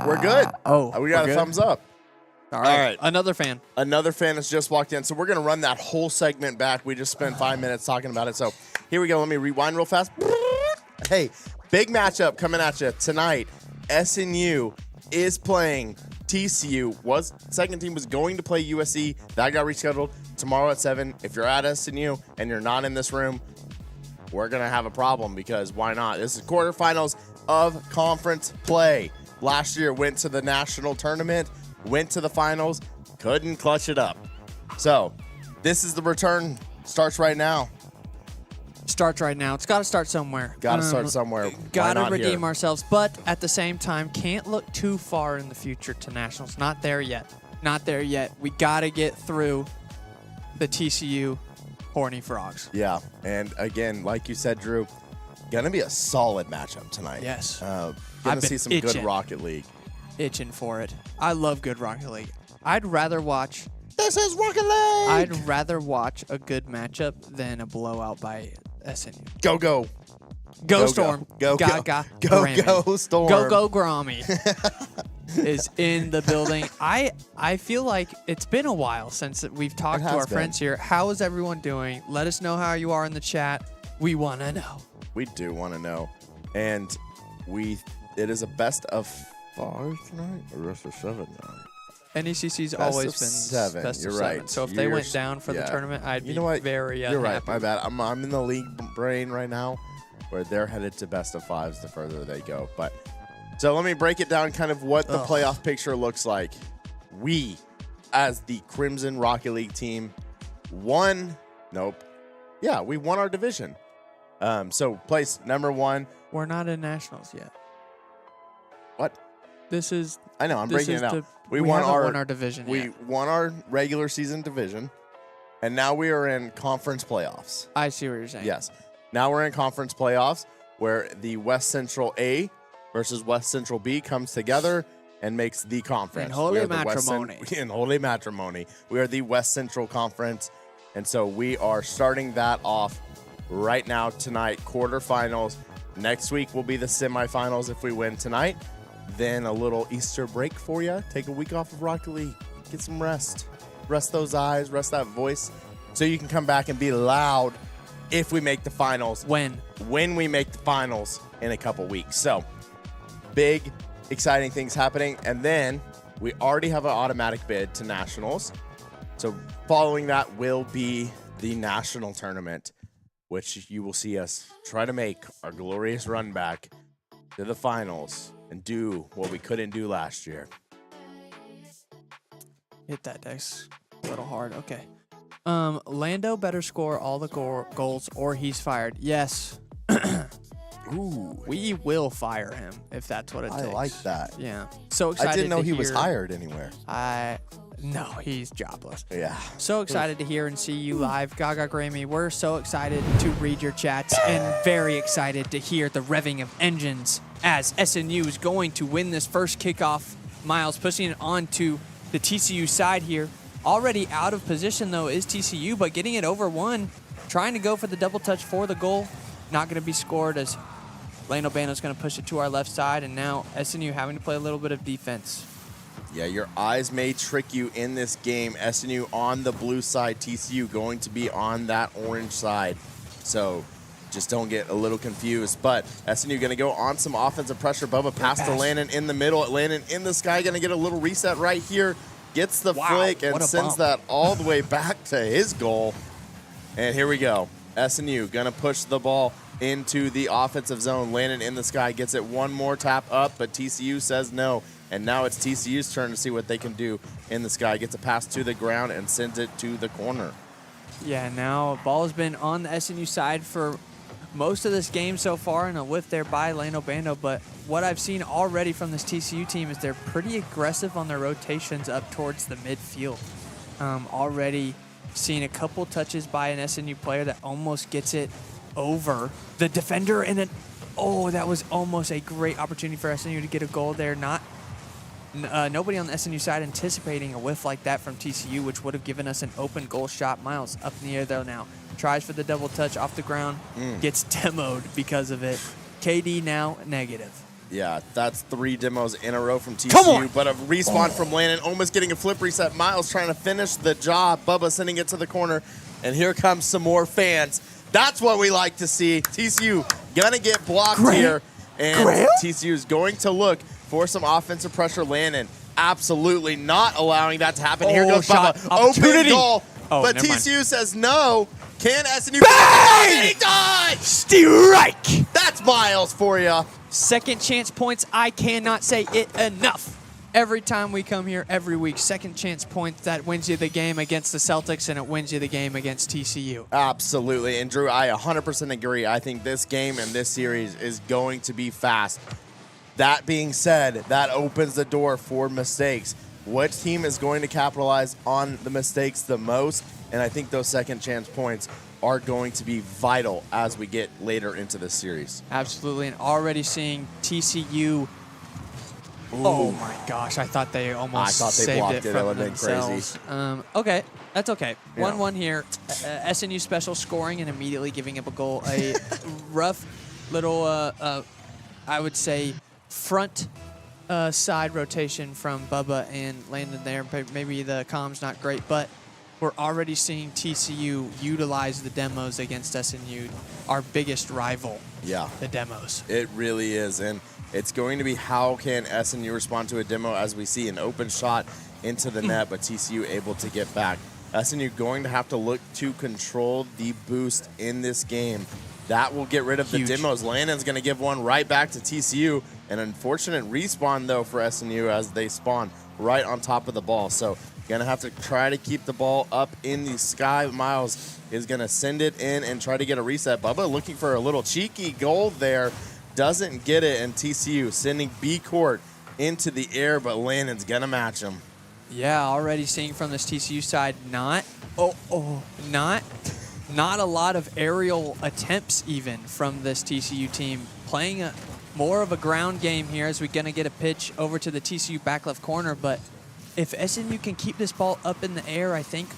We're good. We got a good? thumbs up. All right. All right. Another fan. Another fan has just walked in, so we're going to run that whole segment back. We just spent 5 minutes talking about it. So here we go. Let me rewind real fast. Hey, big matchup coming at you tonight. SNU is playing TCU. Second team was going to play USC. That got rescheduled tomorrow at 7. If you're at SNU and you're not in this room, we're going to have a problem because why not? This is quarterfinals of conference play. Last year went to the national tournament, went to the finals, couldn't clutch it up. So this is the return. Starts right now. Starts right now. It's got to start somewhere. Got to start somewhere. Got to redeem ourselves, but at the same time, can't look too far in the future to nationals. Not there yet. Not there yet. We got to get through the TCU Horny Frogs. Yeah, and again, like you said, Drew, gonna be a solid matchup tonight. Yes. Gonna see some good Rocket League. Itching for it. I love good Rocket League. I'd rather watch. This is Rocket League. I'd rather watch a good matchup than a blowout by SNU. Go, go. Go Storm. Go, go. Gaga. Go, Grammy. go, Storm. Go, go, Grammy is in the building. I feel like it's been a while since we've talked to our friends here. How is everyone doing? Let us know how you are in the chat. We want to know. We do want to know. And it is a best of 5 tonight or best of 7 tonight? NECC's Best always of been 7. best You're of 7. right. So if they went down for the tournament, I'd be very unhappy. You're right. My bad. I'm in the league brain right now where they're headed to best of 5s the further they go. But so let me break it down kind of what the playoff picture looks like. We, as the Crimson Rocket League team, won. Nope. Yeah, we won our division. So place number 1. We're not in nationals yet. What? This is. I know. I'm breaking it out. We won our division. We won our regular season division, and now we are in conference playoffs. I see what you're saying. Yes. Now we're in conference playoffs where the West Central A versus West Central B comes together and makes the conference. In holy matrimony. In holy matrimony. We are the West Central Conference, and so we are starting that off right now tonight, quarterfinals. Next week will be the semifinals if we win tonight. Then a little Easter break for you. Take a week off of Rocket League. Get some rest. Rest those eyes. Rest that voice. So you can come back and be loud if we make the finals. When we make the finals in a couple weeks. So big, exciting things happening. And then we already have an automatic bid to nationals. So following that will be the national tournament, which you will see us try to make our glorious run back to the finals and do what we couldn't do last year. Hit that dice a little hard. Okay. Lando better score all the goals or he's fired. Yes. Ooh. We will fire him if that's what it takes. I like that. Yeah. So excited. I didn't know he was hired anywhere. No, he's jobless. Yeah. So excited to hear and see you live. Gaga Grammy, we're so excited to read your chats and very excited to hear the revving of engines as SNU is going to win this first kickoff. Miles pushing it onto the TCU side here. Already out of position, though, is TCU, but getting it over 1. Trying to go for the double touch for the goal. Not going to be scored as Lano Bano's going to push it to our left side, and now SNU having to play a little bit of defense. Yeah, your eyes may trick you in this game. SNU on the blue side, TCU going to be on that orange side. So just don't get a little confused. But SNU going to go on some offensive pressure. Bubba pass to Landon in the middle. Landon in the sky, going to get a little reset right here. Gets the flick and sends that all the way back to his goal. And here we go. SNU going to push the ball into the offensive zone. Landon in the sky gets it one more tap up, but TCU says no. And now it's TCU's turn to see what they can do in the sky. Gets a pass to the ground and sends it to the corner. Yeah, now ball has been on the SNU side for most of this game so far, and a whiff there by Lano Bando. But what I've seen already from this TCU team is they're pretty aggressive on their rotations up towards the midfield. Already seen a couple touches by an SNU player that almost gets it over the defender, and then, that was almost a great opportunity for SNU to get a goal there. Nobody on the SNU side anticipating a whiff like that from TCU, which would have given us an open goal shot. Miles up in the air, though, now. tries for the double touch off the ground, gets demoed because of it. KD now negative. Yeah, that's 3 demos in a row from Come on. TCU, but a respawn from Landon, almost getting a flip reset. Miles trying to finish the job. Bubba sending it to the corner, and here comes some more fans. That's what we like to see. TCU gonna get blocked here, and TCU is going to look for some offensive pressure. Landon absolutely not allowing that to happen. Here goes Bubba, open goal, but TCU says no. Can SNU? Bang! He does! Strike! That's Miles for you. Second chance points, I cannot say it enough. Every time we come here, every week, second chance points, that wins you the game against the Celtics, and it wins you the game against TCU. Absolutely. And Drew, I 100% agree. I think this game and this series is going to be fast. That being said, that opens the door for mistakes. What team is going to capitalize on the mistakes the most? And I think those second chance points are going to be vital as we get later into this series. Absolutely. And already seeing TCU. Ooh. Oh my gosh, I thought they almost saved it from themselves. Okay, that's okay. 1-1 here. SNU special scoring and immediately giving up a goal. A rough little, I would say, front side rotation from Bubba and Landon there. Maybe the comm's not great, but we're already seeing TCU utilize the demos against SNU, our biggest rival. Yeah. The demos. It really is. And it's going to be how can SNU respond to a demo as we see an open shot into the net, but TCU able to get back. SNU going to have to look to control the boost in this game. That will get rid of the demos. Landon's going to give one right back to TCU. An unfortunate respawn, though, for SNU as they spawn right on top of the ball. So going to have to try to keep the ball up in the sky. Miles is going to send it in and try to get a reset. Bubba looking for a little cheeky goal there. Doesn't get it, and TCU sending B-Court into the air, but Landon's going to match him. Yeah, already seeing from this TCU side, not a lot of aerial attempts even from this TCU team. Playing more of a ground game here as we're going to get a pitch over to the TCU back left corner, but if SNU can keep this ball up in the air, I think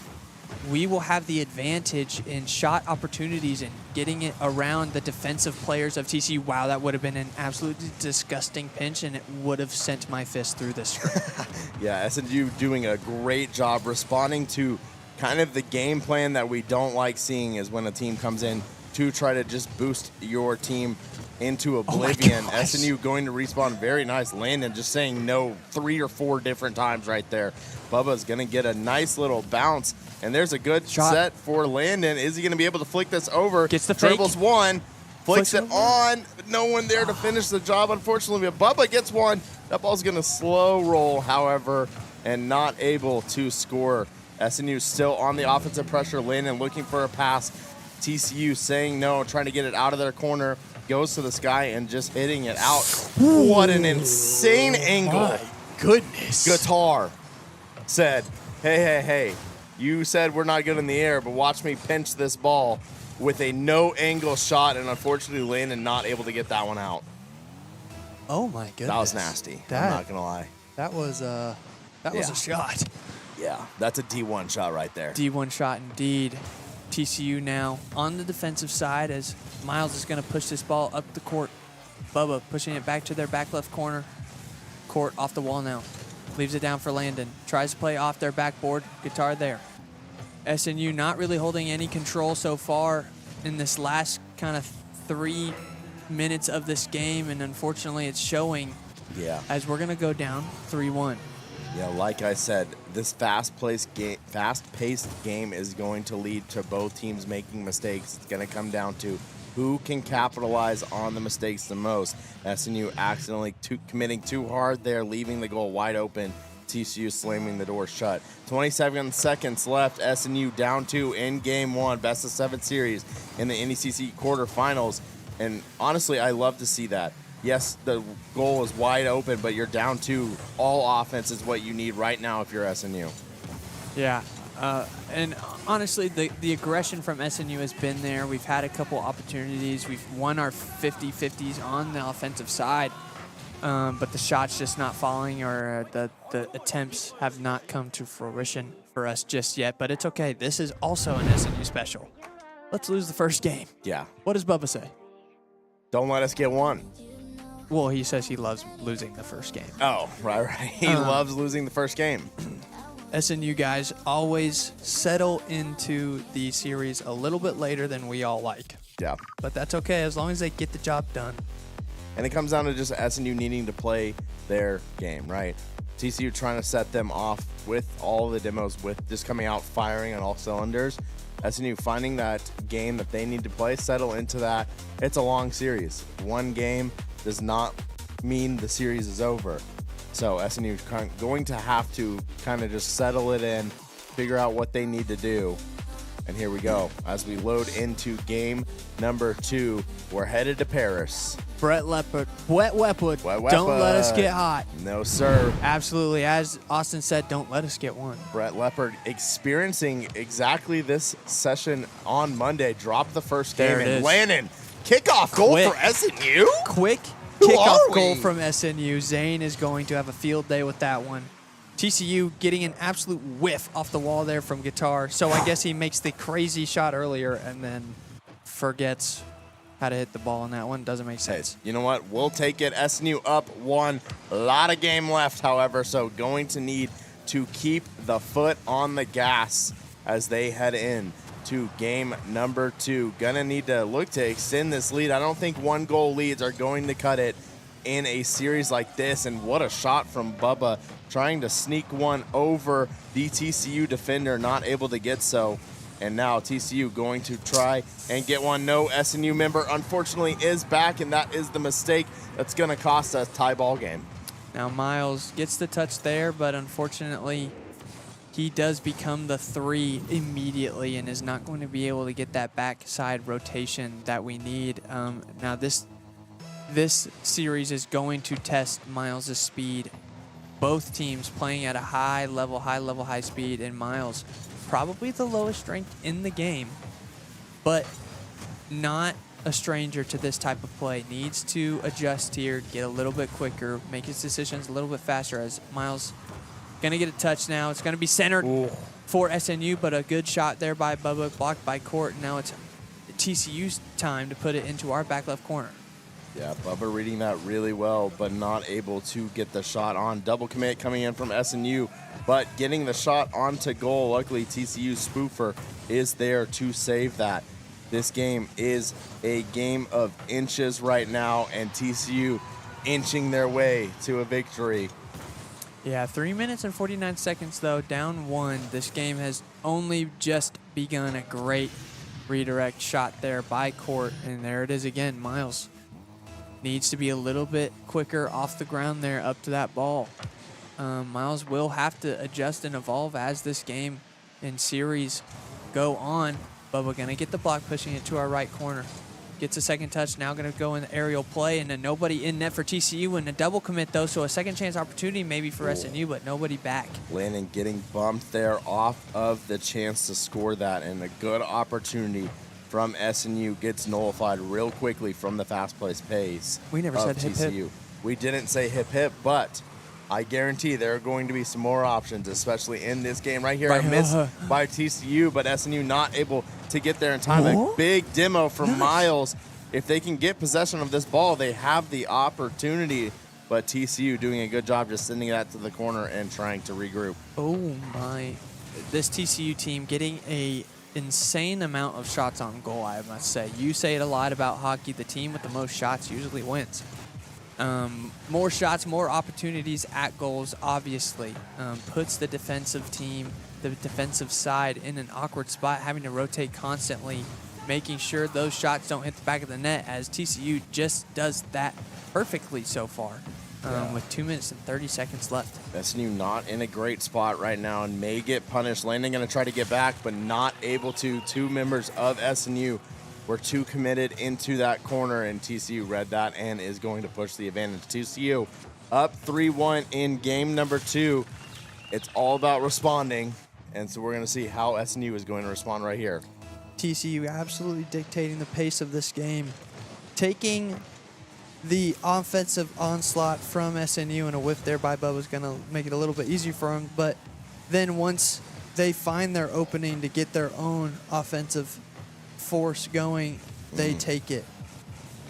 we will have the advantage in shot opportunities and getting it around the defensive players of TCU. Wow, that would have been an absolutely disgusting pinch, and it would have sent my fist through the screen. Yeah, SNU doing a great job responding to kind of the game plan that we don't like seeing is when a team comes in to try to just boost your team into oblivion. SNU going to respawn. Very nice. Landon just saying no 3 or 4 different times right there. Bubba's going to get a nice little bounce, and there's a good set for Landon. Is he going to be able to flick this over? Gets the dribbles fake. One, flicks it on, but no one there to finish the job, unfortunately. But Bubba gets one. That ball's going to slow roll, however, and not able to score. SNU still on the offensive pressure. Landon looking for a pass. TCU saying no, trying to get it out of their corner. Goes to the sky and just hitting it out. What an insane angle. My goodness. Guitar said, hey, you said we're not good in the air, but watch me pinch this ball with a no-angle shot, and unfortunately Landon not able to get that one out. Oh, my goodness. That was nasty. I'm not going to lie. That was a shot. Yeah, that's a D1 shot right there. D1 shot indeed. TCU now on the defensive side as Miles is going to push this ball up the court. Bubba pushing it back to their back left corner. Court off the wall now. Leaves it down for Landon. Tries to play off their backboard. Guitar there. SNU not really holding any control so far in this last kind of 3 minutes of this game, and unfortunately it's showing as we're going to go down 3-1. Yeah, like I said, this fast-paced game is going to lead to both teams making mistakes. It's going to come down to who can capitalize on the mistakes the most. SNU accidentally committing too hard there, leaving the goal wide open. TCU slamming the door shut. 27 seconds left. SNU down 2 in game 1, best of 7 series in the NECC quarterfinals. And honestly, I love to see that. Yes, the goal is wide open, but you're down 2. All offense is what you need right now if you're SNU. Yeah, and honestly, the aggression from SNU has been there. We've had a couple opportunities. We've won our 50-50s on the offensive side, but the shots just not falling, or the attempts have not come to fruition for us just yet. But it's okay. This is also an SNU special. let's lose the first game. Yeah. What does Bubba say? Don't let us get one. Well, he says he loves losing the first game. Oh, right. He loves losing the first game. SNU guys always settle into the series a little bit later than we all like. Yeah. But that's okay as long as they get the job done. And it comes down to just SNU needing to play their game, right? TCU trying to set them off with all the demos, with just coming out firing on all cylinders. SNU finding that game that they need to play, settle into that. It's a long series. One game does not mean the series is over. So SNU is going to have to kind of just settle it in, figure out what they need to do. And here we go. As we load into game number 2, we're headed to Paris. Brett Leopard, Wet Wetwood, don't let us get hot. No, sir. Absolutely. As Austin said, don't let us get one. Brett Leopard experiencing exactly this session on Monday. Dropped the first game. There it is. Landon, kickoff goal for SNU? Quick Who kickoff are we? goal from SNU. Zane is going to have a field day with that one. TCU getting an absolute whiff off the wall there from Guitar. So I guess he makes the crazy shot earlier and then forgets how to hit the ball on that one. Doesn't make sense. You know what? We'll take it. SNU up 1. A lot of game left, however, so going to need to keep the foot on the gas as they head in to game number 2. Gonna need to look to extend this lead. I don't think 1-goal leads are going to cut it in a series like this. And what a shot from Bubba, trying to sneak one over the TCU defender, not able to get so. And now TCU going to try and get one. No SNU member, unfortunately, is back, and that is the mistake that's going to cost us tie ball game. Now Miles gets the touch there, but unfortunately he does become the 3 immediately and is not going to be able to get that backside rotation that we need. Now this series is going to test Miles' speed. Both teams playing at a high level, high speed, and Miles probably the lowest strength in the game, but not a stranger to this type of play. Needs to adjust here, get a little bit quicker, make his decisions a little bit faster as Miles going to get a touch now. It's going to be centered for SNU, but a good shot there by Bubba, blocked by Court. Now it's TCU's time to put it into our back left corner. Yeah, Bubba reading that really well, but not able to get the shot on. Double commit coming in from SNU, but getting the shot onto goal. Luckily, TCU's spoofer is there to save that. This game is a game of inches right now, and TCU inching their way to a victory. Yeah, 3 minutes and 49 seconds, though, down 1. This game has only just begun. A great redirect shot there by Court, and there it is again. Miles needs to be a little bit quicker off the ground there up to that ball. Miles will have to adjust and evolve as this game and series go on. Bubba going to get the block, pushing it to our right corner. Gets a second touch, now going to go in the aerial play, and then nobody in net for TCU, and a double commit, though, so a second chance opportunity maybe for SNU, but nobody back. Landon getting bumped there off of the chance to score that, and a good opportunity from SNU gets nullified real quickly from the fast-paced pace. We never said hip, TCU. hip. We didn't say hip, but I guarantee there are going to be some more options, especially in this game right here. Right. A miss by TCU, but SNU not able to get there in time. A big demo from Miles. If they can get possession of this ball, they have the opportunity, but TCU doing a good job just sending that to the corner and trying to regroup. Oh, my. This TCU team getting a insane amount of shots on goal, I must say. You say it a lot about hockey. The team with the most shots usually wins. More shots, more opportunities at goals, obviously, puts the defensive team, the defensive side, in an awkward spot, having to rotate constantly, making sure those shots don't hit the back of the net, as TCU just does that perfectly so far. With 2 minutes and 30 seconds left. SNU not in a great spot right now and may get punished. Landon going to try to get back, but not able to. 2 members of SNU were too committed into that corner, and TCU read that and is going to push the advantage. TCU up 3-1 in game number 2. It's all about responding, and so we're going to see how SNU is going to respond right here. TCU absolutely dictating the pace of this game, taking the offensive onslaught from SNU, and a whiff there by Bubba is going to make it a little bit easier for him. But then once they find their opening to get their own offensive force going, they take it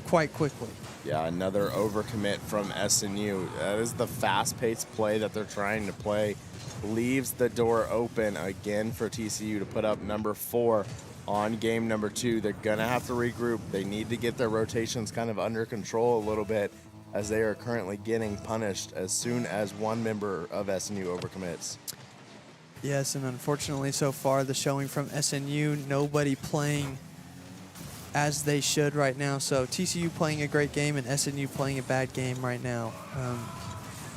quite quickly. Yeah, another overcommit from SNU. That is the fast-paced play that they're trying to play. Leaves the door open again for TCU to put up number 4 on game number 2. They're going to have to regroup. They need to get their rotations kind of under control a little bit, as they are currently getting punished as soon as one member of SNU overcommits. Yes, and unfortunately so far the showing from SNU, nobody playing as they should right now. So TCU playing a great game and SNU playing a bad game right now.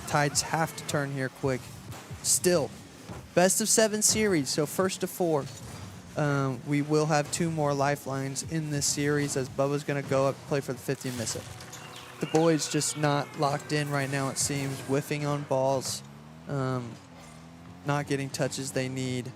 Tides have to turn here quick. Still, best of 7 series, so first to 4. We will have 2 more lifelines in this series as Bubba's going to go up, play for the 50 and miss it. The boys just not locked in right now, it seems, whiffing on balls, not getting touches they need,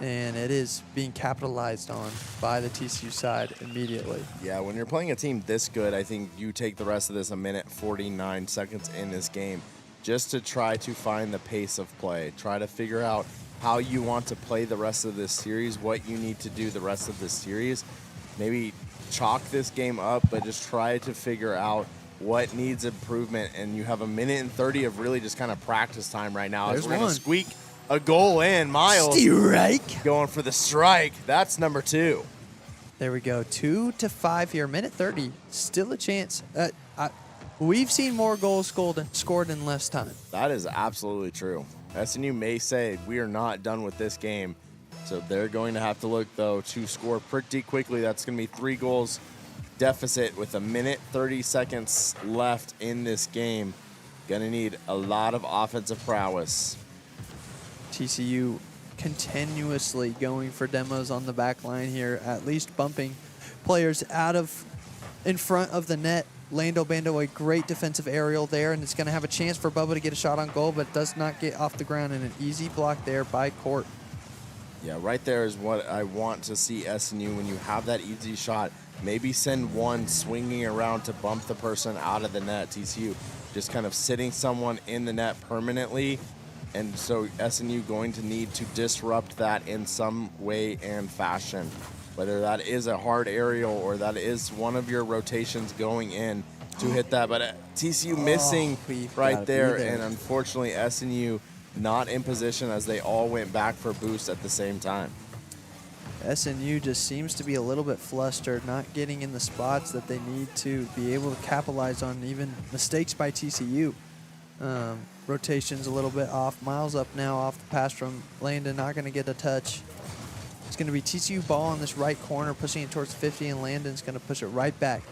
and it is being capitalized on by the TCU side immediately. Yeah, when you're playing a team this good, I think you take the rest of this 1:49 seconds in this game just to try to find the pace of play, try to figure out how you want to play the rest of this series, what you need to do the rest of this series. Maybe chalk this game up, but just try to figure out what needs improvement. And you have 1:30 of really just kind of practice time right now. There's as we're going one. to squeak a goal in. Miles Strike. going for the strike. That's number 2. There we go. 2 to 5 here. 1:30. Still a chance. We've seen more goals scored in less time. That is absolutely true. SNU may say we are not done with this game. So they're going to have to look, though, to score pretty quickly. That's going to be 3 goals deficit with 1:30 seconds left in this game. Going to need a lot of offensive prowess. TCU continuously going for demos on the back line here, at least bumping players out of in front of the net. Lando Bando, a great defensive aerial there, and it's going to have a chance for Bubba to get a shot on goal, but does not get off the ground, and an easy block there by Court. Yeah, right there is what I want to see SNU. When you have that easy shot, maybe send one swinging around to bump the person out of the net. TCU just kind of sitting someone in the net permanently, and so SNU going to need to disrupt that in some way and fashion. Whether that is a hard aerial or that is one of your rotations going in to hit that. But TCU missing right there, and unfortunately SNU not in position as they all went back for boost at the same time. SNU just seems to be a little bit flustered, not getting in the spots that they need to be able to capitalize on even mistakes by TCU. Rotations a little bit off. Miles up now off the pass from Landon, not going to get a touch. It's going to be TCU ball on this right corner, pushing it towards 50, and Landon's going to push it right back.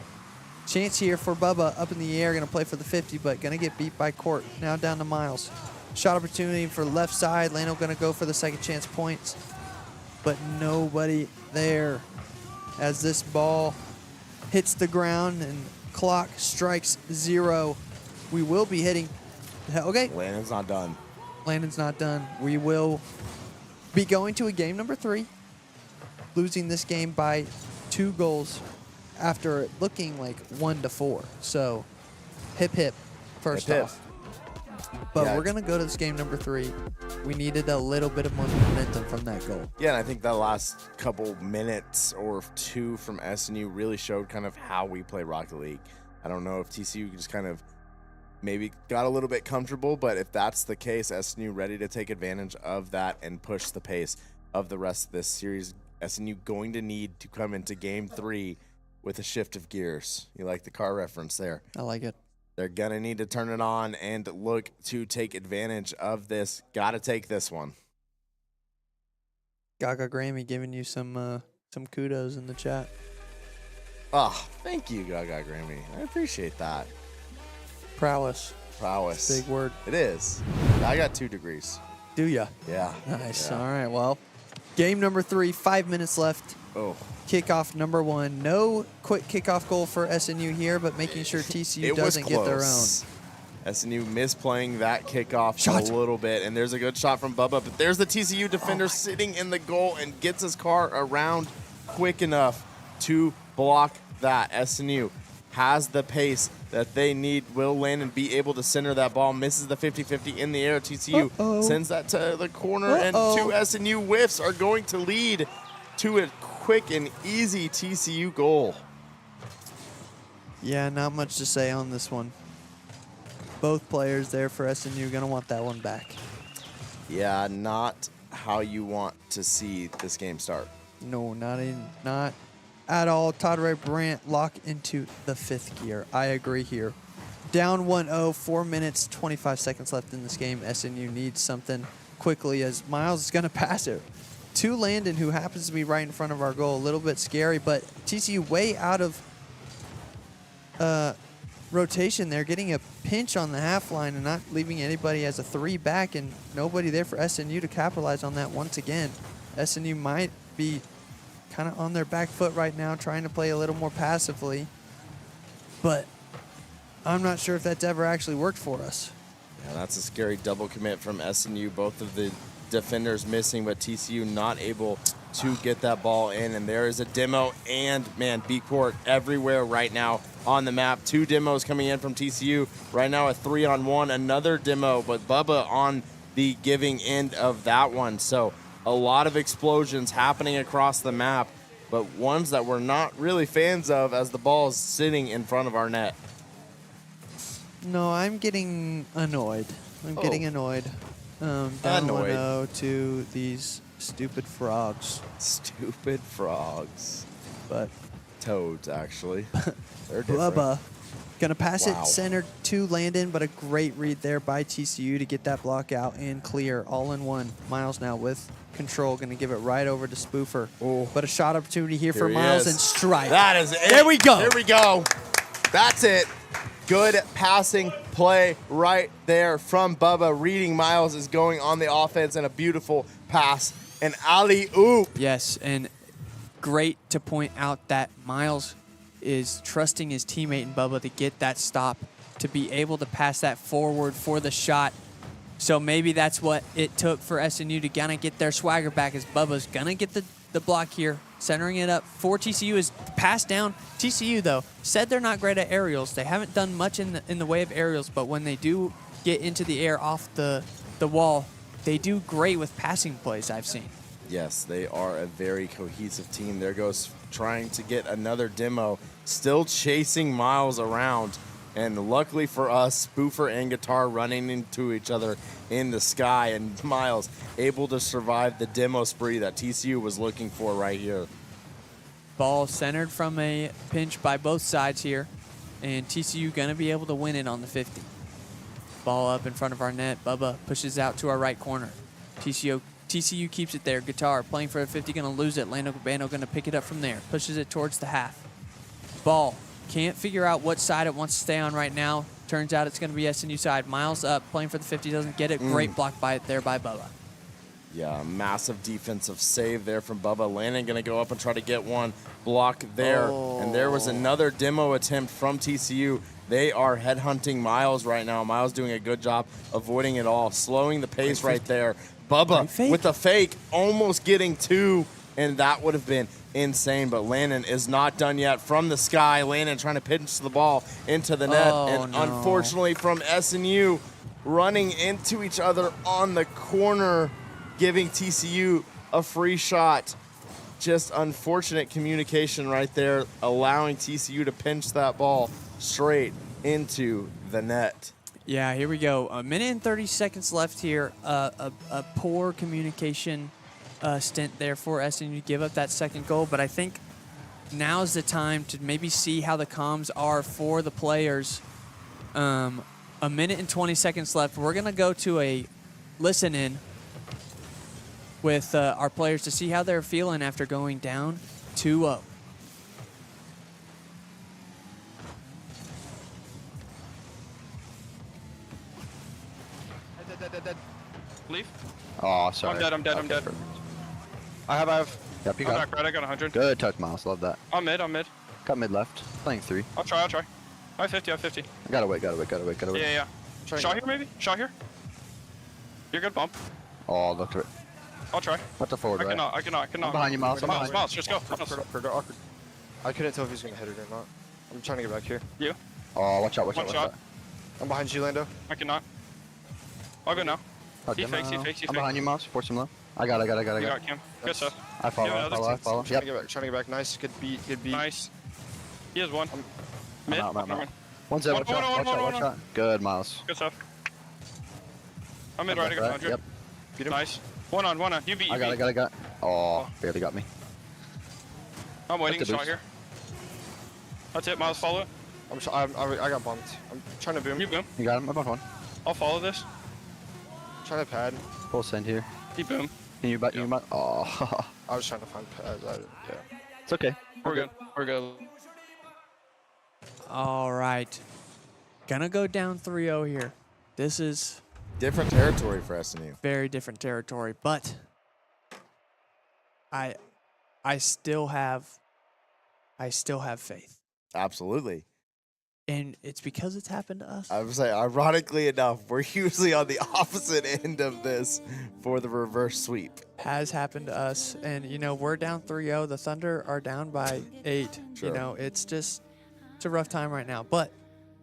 Chance here for Bubba up in the air, going to play for the 50, but going to get beat by Court. Now down to Miles. Shot opportunity for left side. Lando going to go for the second chance points, but nobody there as this ball hits the ground and clock strikes 0. We will be hitting. Okay. Landon's not done. Landon's not done. We will be going to a game number 3, losing this game by 2 goals after it looking like 1-4. So hip hip first Hip, hip. off. But Yeah. we're going to go to this game number 3. We needed a little bit of momentum from that goal. Yeah, and I think that last couple minutes or 2 from SNU really showed kind of how we play Rocket League. I don't know if TCU just kind of maybe got a little bit comfortable, but if that's the case, SNU ready to take advantage of that and push the pace of the rest of this series. SNU going to need to come into game 3 with a shift of gears. You like the car reference there. I like it. They're going to need to turn it on and look to take advantage of this. Got to take this one. Gaga Grammy giving you some kudos in the chat. Oh, thank you, Gaga Grammy. I appreciate that. Prowess. Prowess. Big word. It is. I got 2 degrees. Do ya? Yeah. Nice. Yeah. All right. Well, game number 3, 5 minutes left. Oh. Kickoff number 1. No quick kickoff goal for SNU here, but making sure TCU doesn't get their own. SNU misplaying that kickoff Shot. a little bit, and there's a good shot from Bubba, but there's the TCU defender sitting in the goal and gets his car around quick enough to block that. SNU has the pace that they need. Will Landon be able to center that ball? Misses the 50-50 in the air. TCU sends that to the corner, and 2 SNU whiffs are going to lead to a quick and easy TCU goal. Yeah, not much to say on this one. Both players there for SNU going to want that one back. Yeah, not how you want to see this game start. No, not at all. Todd Ray Brandt lock into the 5th gear. I agree here. Down 1-0, 4 minutes, 25 seconds left in this game. SNU needs something quickly as Miles is going to pass it to Landon, who happens to be right in front of our goal. A little bit scary, but TCU way out of rotation there, getting a pinch on the half line and not leaving anybody as a 3 back, and nobody there for SNU to capitalize on that once again. SNU might be kind of on their back foot right now, trying to play a little more passively, but I'm not sure if that's ever actually worked for us. Yeah, that's a scary double commit from SNU. Both of the defenders missing, but TCU not able to get that ball in. And there is a demo, and man, B-court everywhere right now on the map. 2 demos coming in from TCU right now, a 3-on-1, another demo, but Bubba on the giving end of that one. So a lot of explosions happening across the map, but ones that we're not really fans of as the ball is sitting in front of our net. No, I'm getting annoyed. I'm getting annoyed. Down Annoyed. 1-0 to these stupid frogs. Stupid frogs. But Toads, actually. They're different. Bubba gonna pass Wow. it centered to Landon, but a great read there by TCU to get that block out and clear all in one. Miles now with control, gonna give it right over to Spoofer. Oh. But a shot opportunity here for Here he Miles is. and strike. That is it. There we go. There we go. That's it. Good passing play right there from Bubba. Reading Miles is going on the offense, and a beautiful pass. An alley-oop. Yes, and great to point out that Miles is trusting his teammate in Bubba to get that stop, to be able to pass that forward for the shot. So maybe that's what it took for SNU to kind of get their swagger back, as Bubba's going to get the block here, centering it up for TCU is passed down. TCU, though, said they're not great at aerials. They haven't done much in the way of aerials, but when they do get into the air off the wall, they do great with passing plays I've seen. Yes, they are a very cohesive team. There goes trying to get another demo, still chasing Miles around. And luckily for us, Spoofer and Guitar running into each other in the sky, and Miles able to survive the demo spree that TCU was looking for right here. Ball centered from a pinch by both sides here, and TCU going to be able to win it on the 50. Ball up in front of our net. Bubba pushes out to our right corner. TCU keeps it there. Guitar playing for a 50, going to lose it. Lando Cabano going to pick it up from there. Pushes it towards the half. Ball can't figure out what side it wants to stay on right now. Turns out it's going to be SNU side. Miles up, playing for the 50, doesn't get it. Great block by Bubba. Yeah, massive defensive save there from Bubba. Landon going to go up and try to get one block there. And there was another demo attempt from TCU. They are headhunting Miles right now. Miles doing a good job avoiding it all, slowing the pace right there. Bubba with a fake, almost getting 2, and that would have been insane, but Landon is not done yet. From the sky, Landon trying to pinch the ball into the net, and unfortunately from SNU, running into each other on the corner, giving TCU a free shot. Just unfortunate communication right there, allowing TCU to pinch that ball straight into the net. Yeah, here we go. A minute and 30 seconds left here. A poor communication stint there for SNU to give up that second goal, but I think now's the time to maybe see how the comms are for the players. A minute and 20 seconds left. We're going to go to a listen-in with our players to see how they're feeling after going down 2-0. Dead. Leave. Oh, sorry. I'm dead. Perfect. I have. Yep, you I'm got back right. I got 100. Good touch, Miles. Love that. I'm mid. Got mid left. Playing 3. I'll try. I have 50. I gotta wait. Yeah. Shot here, maybe? Shot here? You're good, bump. Oh, looked at it. I'll try. What's the forward, right? I cannot. I'm behind you, Miles. Miles, just go. Awkward. I couldn't tell if he was gonna hit it or not. I'm trying to get back here. You. Oh, watch out. One shot. I'm behind you, Lando. I cannot. I'll go now. Oh, He damn. fakes. I'm behind you, Miles. Force him low. I got it. You got Kim. Good stuff. I follow, Yeah, I another follow, I team. follow. Trying to Yep. get back. Trying to get back. Nice. Good beat. Good beat. Nice. He has one. Mid. I'm out. Never mind. One's there, One, watch out, one, one, watch one. out. Good, Miles. Good stuff. I'm mid right. I got 100. Yep. Beat him. Nice. One on. You beat. I got it. Oh, barely got me. I'm waiting. That's the Shot boost. here. That's it. Miles, follow it. I got bumped. I'm trying to boom. You boom. You got him? I'm on one. I'll follow this. Trying to pad. Full send here. He boom. Can you back? Yeah. Oh, I was trying to find pads. Yeah. it's okay. We're good. We're good. All right. Gonna go down 3-0 here. This is Different territory for SNU. very different territory, but I still have faith. Absolutely. And it's because it's happened to us. I would say, ironically enough, we're usually on the opposite end of this for the reverse sweep. Has happened to us. And, you know, we're down 3-0. The Thunder are down by 8. Sure. You know, it's a rough time right now. But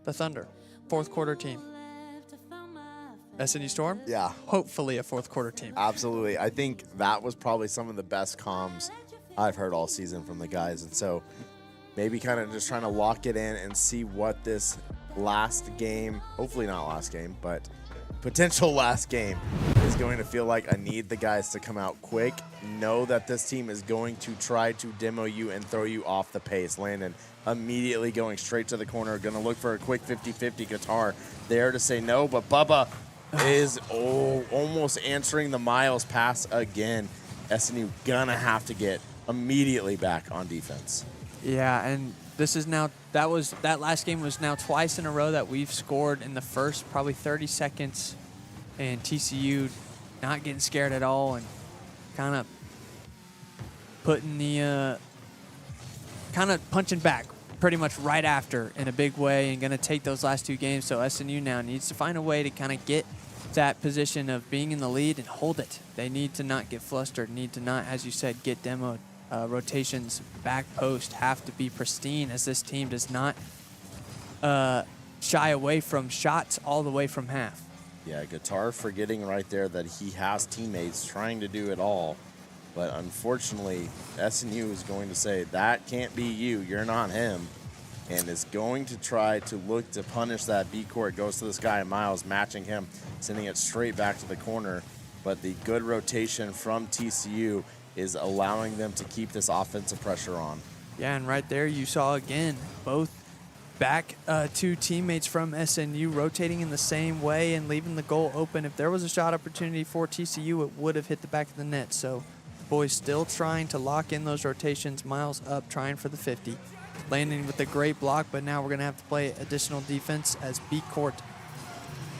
the Thunder, fourth quarter team. SNU Storm? Yeah, Hopefully a fourth quarter team. absolutely. I think that was probably some of the best comms I've heard all season from the guys. And so maybe kind of just trying to lock it in and see what this last game, hopefully not last game, but potential last game is going to feel like. I need the guys to come out quick. Know that this team is going to try to demo you and throw you off the pace. Landon immediately going straight to the corner, going to look for a quick 50-50 guitar there to say no, but Bubba is almost answering the Miles pass again. SNU gonna have to get immediately back on defense. Yeah, and this is now that last game was now twice in a row that we've scored in the first probably 30 seconds, and TCU not getting scared at all and kind of putting the kind of punching back pretty much right after in a big way and going to take those last two games. So SNU now needs to find a way to kind of get that position of being in the lead and hold it. They need to not get flustered, need to not, as you said, get demoed. Rotations, back post have to be pristine as this team does not shy away from shots all the way from half. Yeah, Guitar forgetting right there that he has teammates trying to do it all. But unfortunately, SNU is going to say, that can't be you, you're not him. And is going to try to look to punish that B court. Goes to this guy, Miles, matching him, sending it straight back to the corner. But the good rotation from TCU is allowing them to keep this offensive pressure on. Yeah, and right there you saw again both back two teammates from SNU rotating in the same way and leaving the goal open. If there was a shot opportunity for TCU, it would have hit the back of the net. So boys still trying to lock in those rotations. Miles up, trying for the 50. Landing with a great block, but now we're going to have to play additional defense as B court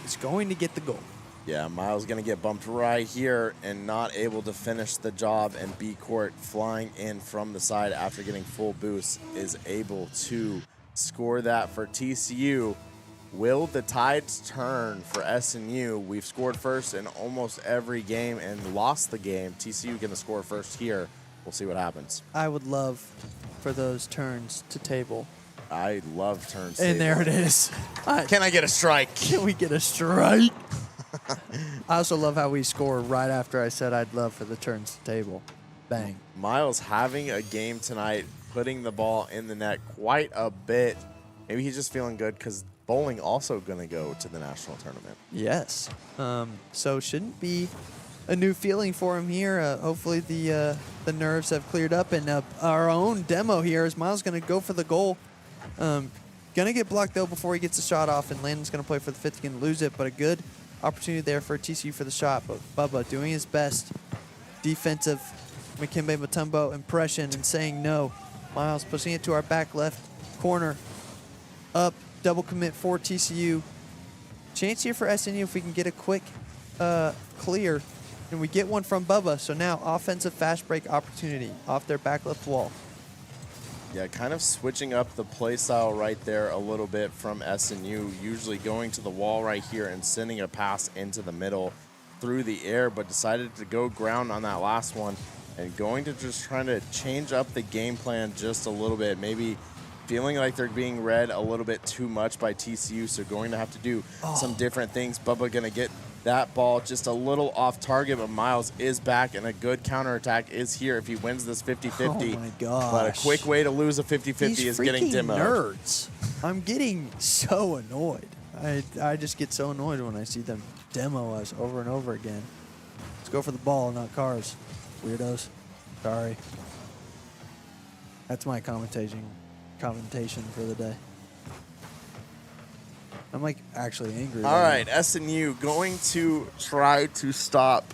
is going to get the goal. Yeah, Miles going to get bumped right here and not able to finish the job, and B court flying in from the side after getting full boost is able to score that for TCU. Will the tides turn for SNU? We've scored first in almost every game and lost the game. TCU going to score first here. We'll see what happens. I would love for those turns to table. I love turns. And there it is. Can I get a strike? Can we get a strike? I also love how we score right after I said I'd love for the turns to table. Bang. Miles having a game tonight, putting the ball in the net quite a bit. Maybe he's just feeling good because bowling also going to go to the national tournament. Yes. So shouldn't be a new feeling for him here. Hopefully the nerves have cleared up, and our own demo here is Miles going to go for the goal. Going to get blocked though before he gets the shot off, and Landon's going to play for the 50 and lose it, but a good opportunity there for TCU for the shot. But Bubba doing his best defensive Makembe Mutombo impression and saying no. Miles pushing it to our back left corner. Up, double commit for TCU. Chance here for SNU if we can get a quick clear. And we get one from Bubba. So now offensive fast break opportunity off their back left wall. Yeah, kind of switching up the play style right there a little bit from SNU, usually going to the wall right here and sending a pass into the middle through the air, but decided to go ground on that last one and going to just trying to change up the game plan just a little bit, maybe feeling like they're being read a little bit too much by TCU, so going to have to do some different things. Bubba going to get that ball just a little off target, but Miles is back, and a good counterattack is here if he wins this 50-50. Oh my gosh. But a quick way to lose a 50-50 is getting These freaking demoed. nerds. I'm getting so annoyed. I just get so annoyed when I see them demo us over and over again. Let's go for the ball, not cars. Weirdos. Sorry. That's my commentation for the day. I'm like actually angry. All right, SNU going to try to stop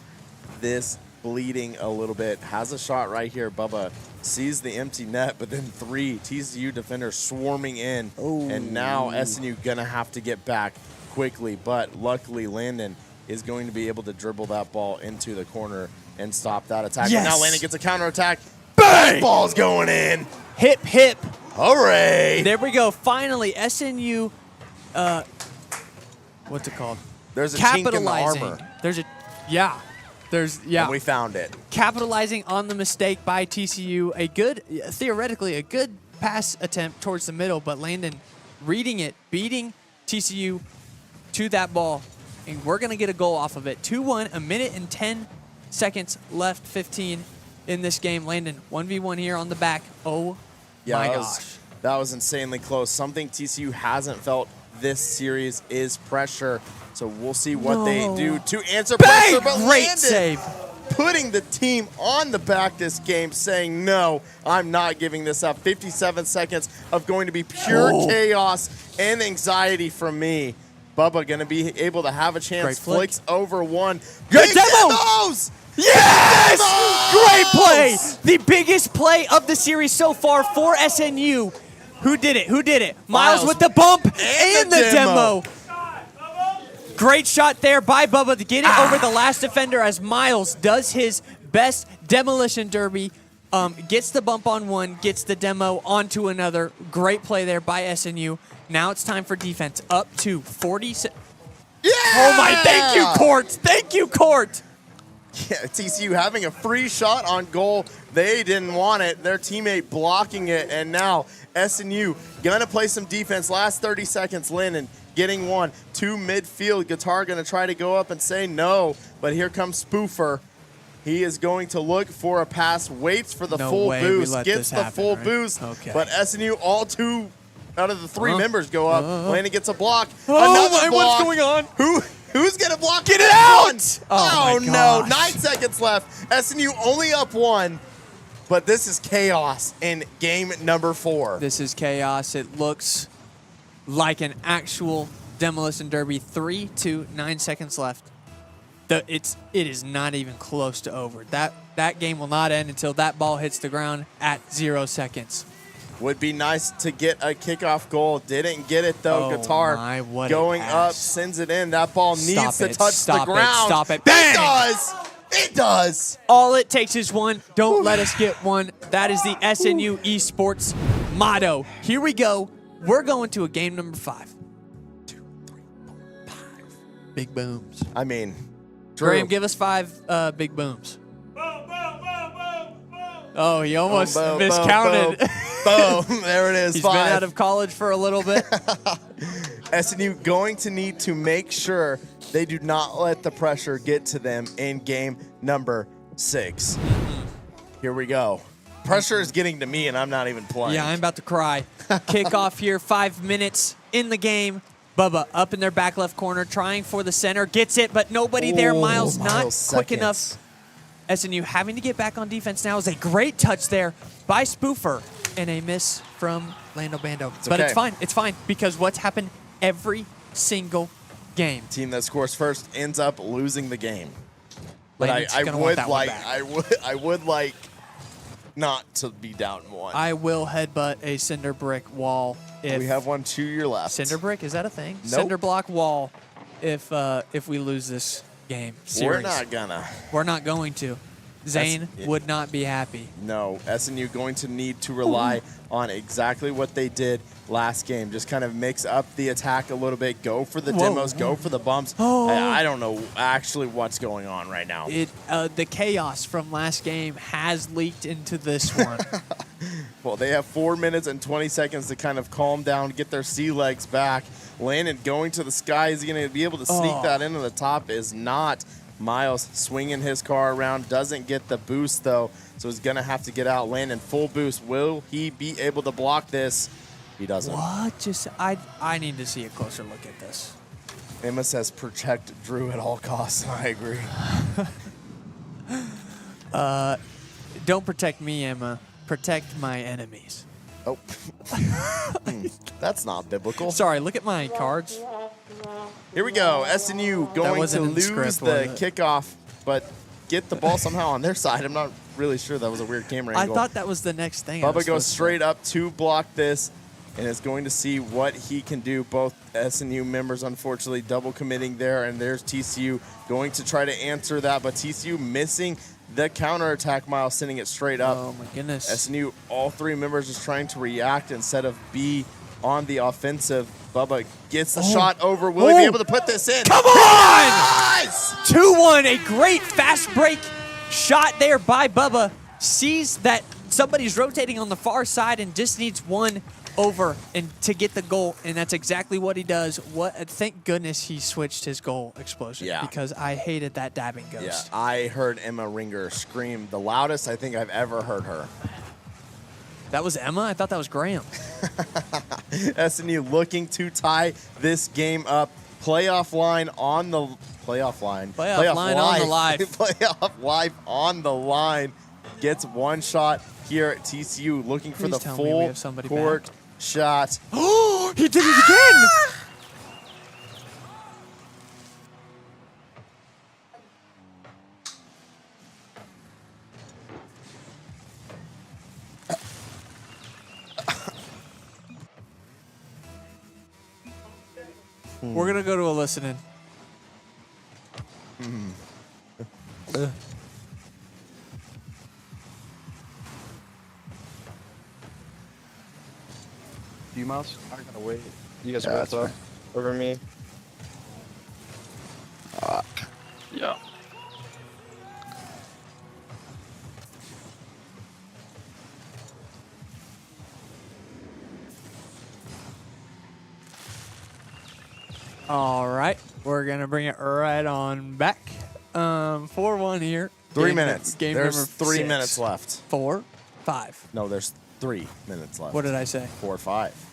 this bleeding a little bit. Has a shot right here. Bubba sees the empty net, but then 3 TCU defenders swarming in. Oh. And now SNU gonna have to get back quickly, but luckily Landon is going to be able to dribble that ball into the corner and stop that attack. Yes. But now Landon gets a counterattack. Bang! That ball's going in. Hip, hip. Hooray! There we go. Finally, SNU, what's it called? There's a chink in the Capitalizing. armor. Yeah. And we found it. Capitalizing on the mistake by TCU. Theoretically, a good pass attempt towards the middle, but Landon reading it, beating TCU to that ball, and we're going to get a goal off of it. 2-1, a minute and 10 seconds left, 15 in this game. Landon, 1v1 here on the back. Oh, my gosh. That was insanely close. Something TCU hasn't felt this series is pressure. So we'll see what they do to answer Bang! pressure. But Great Landon save. putting the team on the back this game, saying, no, I'm not giving this up. 57 seconds of going to be pure chaos and anxiety from me. Bubba going to be able to have a chance. Great flick. Flicks over one. Good demo! Demos! Yes! Demos! Great play! The biggest play of the series so far for SNU. Who did it? Miles with the bump and the demo. Great shot there by Bubba to get it over the last defender as Miles does his best demolition derby. Gets the bump on one, gets the demo onto another. Great play there by SNU. Now it's time for defense. Up to 40. Yeah! Oh my, thank you, Court. Thank you, Court. Yeah, TCU having a free shot on goal. They didn't want it. Their teammate blocking it. And now SNU gonna play some defense. Last 30 seconds, Landon getting one. 2 midfield. Guitar gonna try to go up and say no. But here comes Spoofer. He is going to look for a pass. Waits for the full boost. Gets the full boost. Okay. But SNU, all 2 out of the 3 members go up. Landon gets a block. Oh Another my, block. what's going on? Who's going to block? Get it out! One? Oh my no. gosh. 9 seconds left. SNU only up 1. But this is chaos in game number 4. This is chaos. It looks like an actual demolition derby. 3 to 9 seconds left. It is not even close to over. That game will not end until that ball hits the ground at 0 seconds. Would be nice to get a kickoff goal. Didn't get it, though. Oh Guitar my, what going a up, pass. sends it in. That ball needs to it, touch stop the it, ground. stop it. It Bang! does. It does. All it takes is one. Don't let us get one. That is the SNU Esports motto. Here we go. We're going to a game number 5. 2, 3, 4, 5. Big booms. I mean, Graham, give us 5 big booms. Oh, he almost Boom, boom, miscounted. boom. Boom. There it is. He's 5. been out of college for a little bit. SNU going to need to make sure they do not let the pressure get to them in game number 6. Here we go. Pressure is getting to me, and I'm not even playing. Yeah, I'm about to cry. Kickoff here, 5 minutes in the game. Bubba up in their back left corner, trying for the center. Gets it, but nobody there. Miles not quick enough. SNU having to get back on defense now is a great touch there by Spoofer and a miss from Lando Bando. But okay. it's fine. It's fine because what's happened every single game. Team that scores first ends up losing the game. But Landon's I gonna want would that one like back. I would like not to be down 1. I will headbutt a cinder brick wall if We have 1 2 year left. cinder brick, is that a thing? Nope. Cinder block wall if we lose this game series. We're not going to. Zane would not be happy. No, SNU going to need to rely on exactly what they did last game. Just kind of mix up the attack a little bit. Go for the demos. Go for the bumps. I don't know actually what's going on right now. The chaos from last game has leaked into this one. Well, they have 4 minutes and 20 seconds to kind of calm down, get their sea legs back. Landon going to the sky. Is he going to be able to sneak that into the top? Is not. Miles swinging his car around. Doesn't get the boost, though, so he's going to have to get out. Landon full boost. Will he be able to block this? He doesn't. What? I need to see a closer look at this. Emma says protect Drew at all costs. I agree. Don't protect me, Emma. Protect my enemies. Oh. That's not biblical. Sorry, look at my cards. Here we go. SNU going to wasn't in the lose script, the was it? kickoff, but get the ball somehow on their side. I'm not really sure. That was a weird camera I angle. thought that was the next thing. Bubba goes straight up to block this and is going to see what he can do. Both SNU members, unfortunately, double committing there, and there's TCU going to try to answer that, but TCU missing the counterattack. Miles sending it straight up. Oh, my goodness. SNU, all three members just trying to react instead of be on the offensive. Bubba gets the shot over. Will he be able to put this in? Come on! Yes! 2-1, a great fast break shot there by Bubba. Sees that somebody's rotating on the far side and just needs one over and to get the goal, and that's exactly what he does. Thank goodness he switched his goal explosion, because I hated that dabbing ghost. Yeah, I heard Emma Ringer scream the loudest I think I've ever heard her. That was Emma? I thought that was Graham. SNU looking to tie this game up. Playoff line on the playoff line. Playoff line on the live. Playoff live on the line. Gets one shot here at TCU, looking for Please the tell me we have full somebody court back. shot. Oh, he did it again! We're going to go to a listening. Do you, Miles? I'm gonna wait. You guys Yeah, wait that's though. fine. Over me. Yeah. All right, we're gonna bring it right on back. 4-1 here. 3 Game minutes. Game There's number 3 6. minutes left. 4, 5. No, there's 3 minutes left. What did I say? 4 or 5.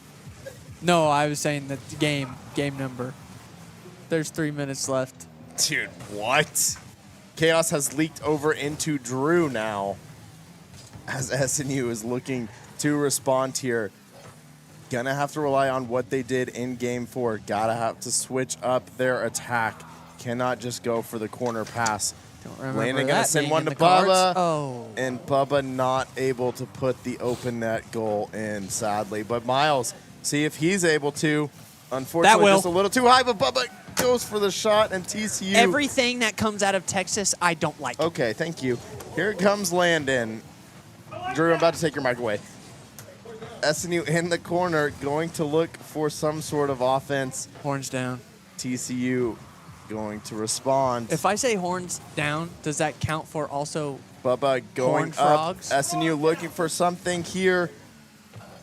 No, I was saying that the game number. There's 3 minutes left. Dude, what? Chaos has leaked over into Drew now, as SNU is looking to respond here. Gonna have to rely on what they did in Game 4. Gotta have to switch up their attack. Cannot just go for the corner pass. Don't remember Landon that gonna send being one in to the cards. Bubba. Oh. And Bubba not able to put the open net goal in, sadly. But Miles, see if he's able to. Unfortunately, will. just a little too high, but Bubba goes for the shot, and TCU. Everything that comes out of Texas, I don't like. Okay, thank you. Here comes Landon. Drew, I'm about to take your mic away. SNU in the corner, going to look for some sort of offense. Horns down. TCU going to respond. If I say horns down, does that count for also? Bubba going Horned up. frogs? SNU looking for something here.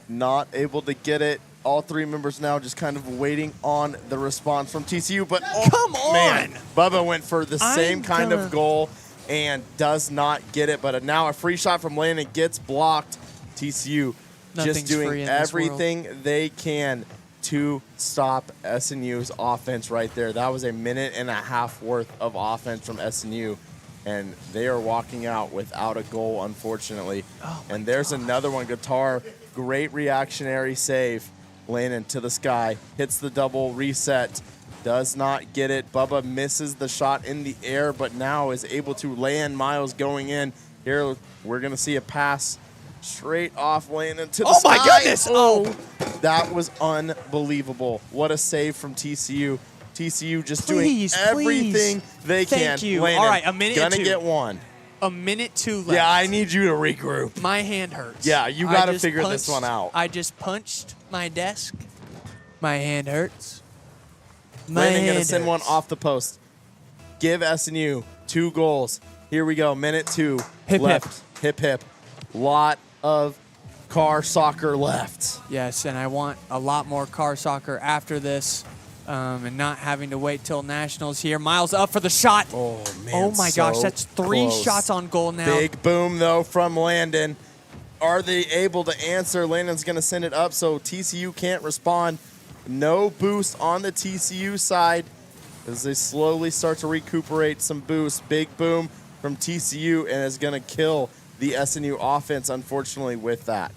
Not able to get it. All 3 members now just kind of waiting on the response from TCU. But oh, Come on! man, Bubba went for the I'm same kind gonna- of goal and does not get it. But now a free shot from Landon gets blocked. TCU Nothing's just free doing in this world. everything they can to stop SNU's offense right there. That was a minute and a half worth of offense from SNU, and they are walking out without a goal, unfortunately. And there's another one. Guitar, great reactionary save. Landon to the sky, hits the double reset, does not get it. Bubba misses the shot in the air, but now is able to land. Miles going in. Here, we're going to see a pass straight off Landon to the Oh sky. my goodness! Oh, That was unbelievable. What a save from TCU. TCU just Please, doing everything they can. Thank you. Landon, All right, a minute and gonna 2. get one. a minute 2 left. Yeah, I need you to regroup. My hand hurts. Yeah, you I gotta just figure this punched- one out. I just punched my desk. My hand hurts. My Landon hand gonna send one hurts. off the post. Give SNU 2 goals. Here we go. Minute 2 Hip, left. Hip hip. Lot of car soccer left. Yes, and I want a lot more car soccer after this, and not having to wait till nationals here. Miles up for the shot. Oh, man. Oh my gosh, so that's 3 close. shots on goal now. Big boom, though, from Landon. Are they able to answer? Landon's going to send it up, so TCU can't respond. No boost on the TCU side as they slowly start to recuperate some boost. Big boom from TCU, and is going to kill the SNU offense, unfortunately, with that.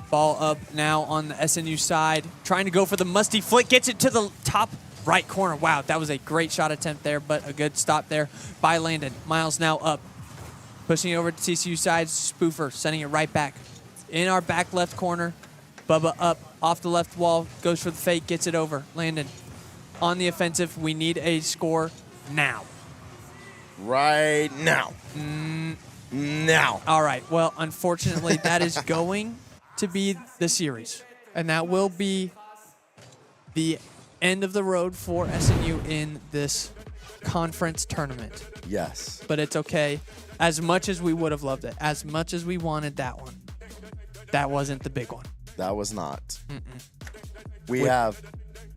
Ball up now on the SNU side. Trying to go for the musty flick. Gets it to the top right corner. Wow, that was a great shot attempt there, but a good stop there by Landon. Miles now up. Pushing it over to TCU side. Spoofer sending it right back. In our back left corner. Bubba up off the left wall. Goes for the fake. Gets it over. Landon on the offensive. We need a score now. Right now. Now. All right. Well, unfortunately, that is going to be the series. And that will be the end of the road for SNU in this conference tournament. Yes. But it's okay. As much as we would have loved it, as much as we wanted that one, that wasn't the big one. That was not. We have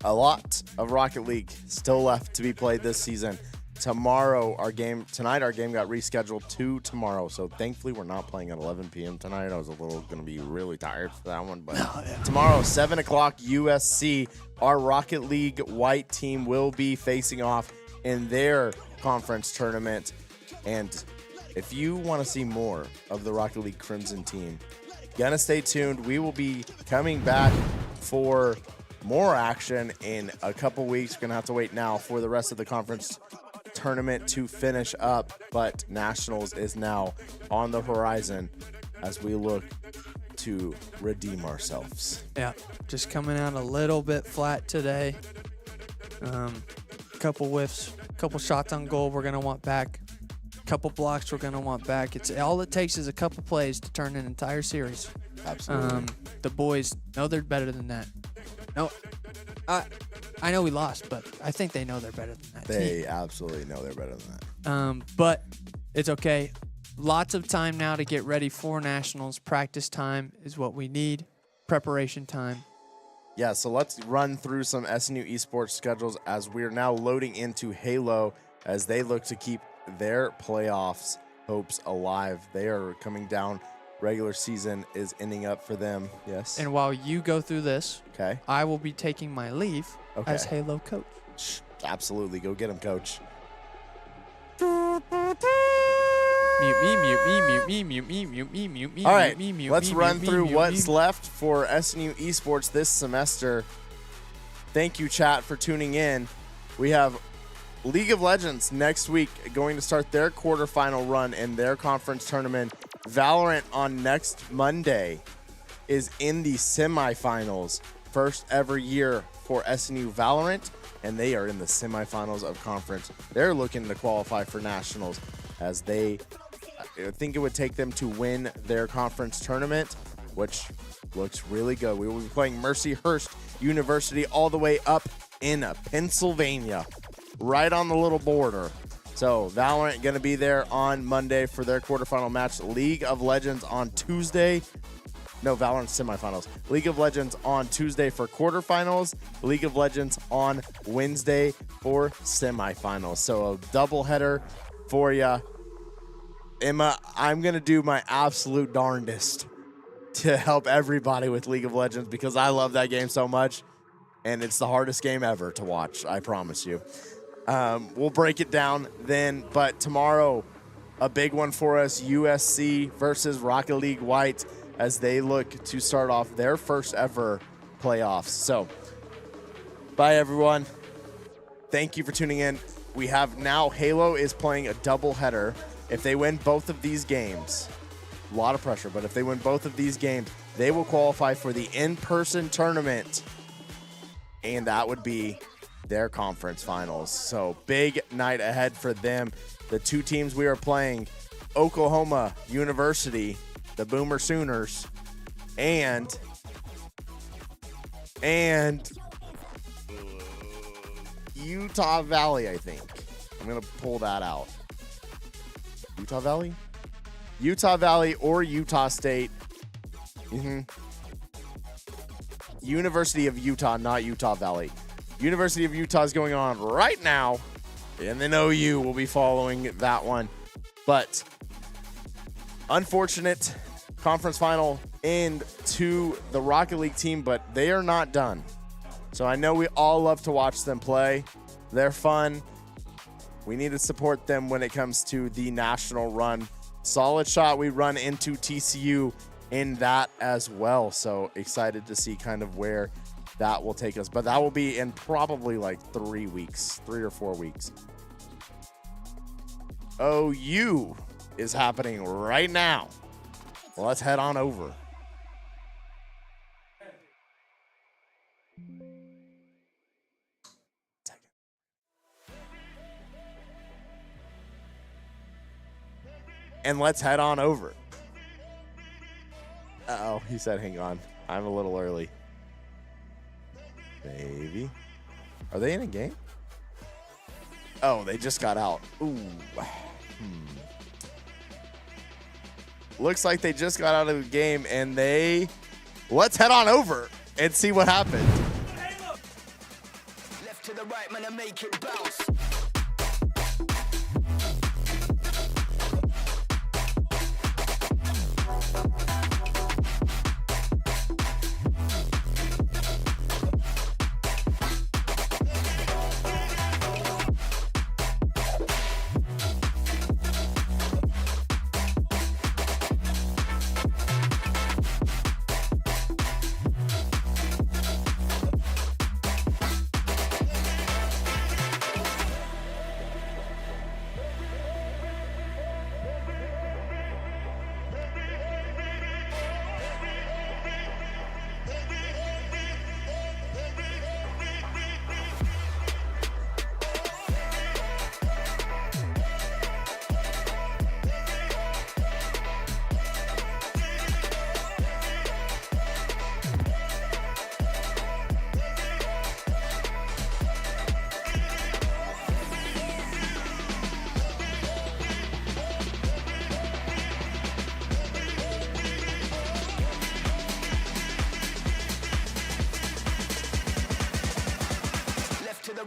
a lot of Rocket League still left to be played this season. Tonight our game got rescheduled to tomorrow, so thankfully we're not playing at 11 p.m. tonight. I was going to be really tired for that one, but tomorrow, 7 o'clock USC, our Rocket League white team will be facing off in their conference tournament. And if you want to see more of the Rocket League Crimson team, gonna stay tuned. We will be coming back for more action in a couple weeks. We're gonna have to wait now for the rest of the conference tournament to finish up, but Nationals is now on the horizon as we look to redeem ourselves. Yeah, just coming out a little bit flat today. Couple whiffs, couple shots on goal we're gonna want back. Couple blocks we're gonna want back. It's all it takes is a couple plays to turn an entire series. Absolutely. The boys know they're better than that. No, I know we lost, but I think they know they're better than that. They absolutely know they're better than that. But it's okay. Lots of time now to get ready for nationals. Practice time is what we need. Preparation time. Yeah, so let's run through some SNU esports schedules as we're now loading into Halo as they look to keep their playoffs hopes alive. They are coming down. Regular season is ending up for them. Yes. And while you go through this, Okay. I will be taking my leave Okay. as Halo coach. Absolutely. Go get him, coach. Mute me, mute me, mute me, mute me, mute me, mute me. All right, mute me, mute let's me, run mute me, through mute what's me. left for SNU esports this semester. Thank you, chat, for tuning in. We have League of Legends next week going to start their quarterfinal run in their conference tournament. Valorant on next Monday is in the semifinals. First ever year for SNU Valorant, and they are in the semifinals of conference. They're looking to qualify for nationals as I think it would take them to win their conference tournament, which looks really good. We will be playing Mercyhurst University all the way up in Pennsylvania, right on the little border. So Valorant going to be there on Monday for their quarterfinal match. League of Legends on Tuesday. No, Valorant semifinals. League of Legends on Tuesday for quarterfinals. League of Legends on Wednesday for semifinals. So a doubleheader for you. Emma, I'm going to do my absolute darndest to help everybody with League of Legends because I love that game so much. And it's the hardest game ever to watch, I promise you. We'll break it down then, but tomorrow, a big one for us, USC versus Rocket League White as they look to start off their first ever playoffs. So, bye everyone. Thank you for tuning in. We have now Halo is playing a doubleheader. If they win both of these games, a lot of pressure, but if they win both of these games, they will qualify for the in-person tournament, and that would be their conference finals. So big night ahead for them. The two teams we are playing, Oklahoma University, the Boomer Sooners, and Utah Valley, I think. I'm going to pull that out. Utah Valley? Utah Valley or Utah State. University of Utah, not Utah Valley. University of Utah is going on right now, and then OU will be following that one. But unfortunate conference final end to the Rocket League team, but they are not done. So I know we all love to watch them play. They're fun. We need to support them when it comes to the national run. Solid shot we run into TCU in that as well. So excited to see kind of where that will take us. But that will be in probably like 3 weeks, 3 or 4 weeks. OU is happening right now. Well, let's head on over. And let's head on over. Uh-oh, he said hang on. I'm a little early. Maybe. Are they in a game? Oh, they just got out. Ooh. Looks like they just got out of the game, and they... Let's head on over and see what happened. Left to the right, man, I make it bounce.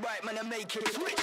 Right, man, I make it switch.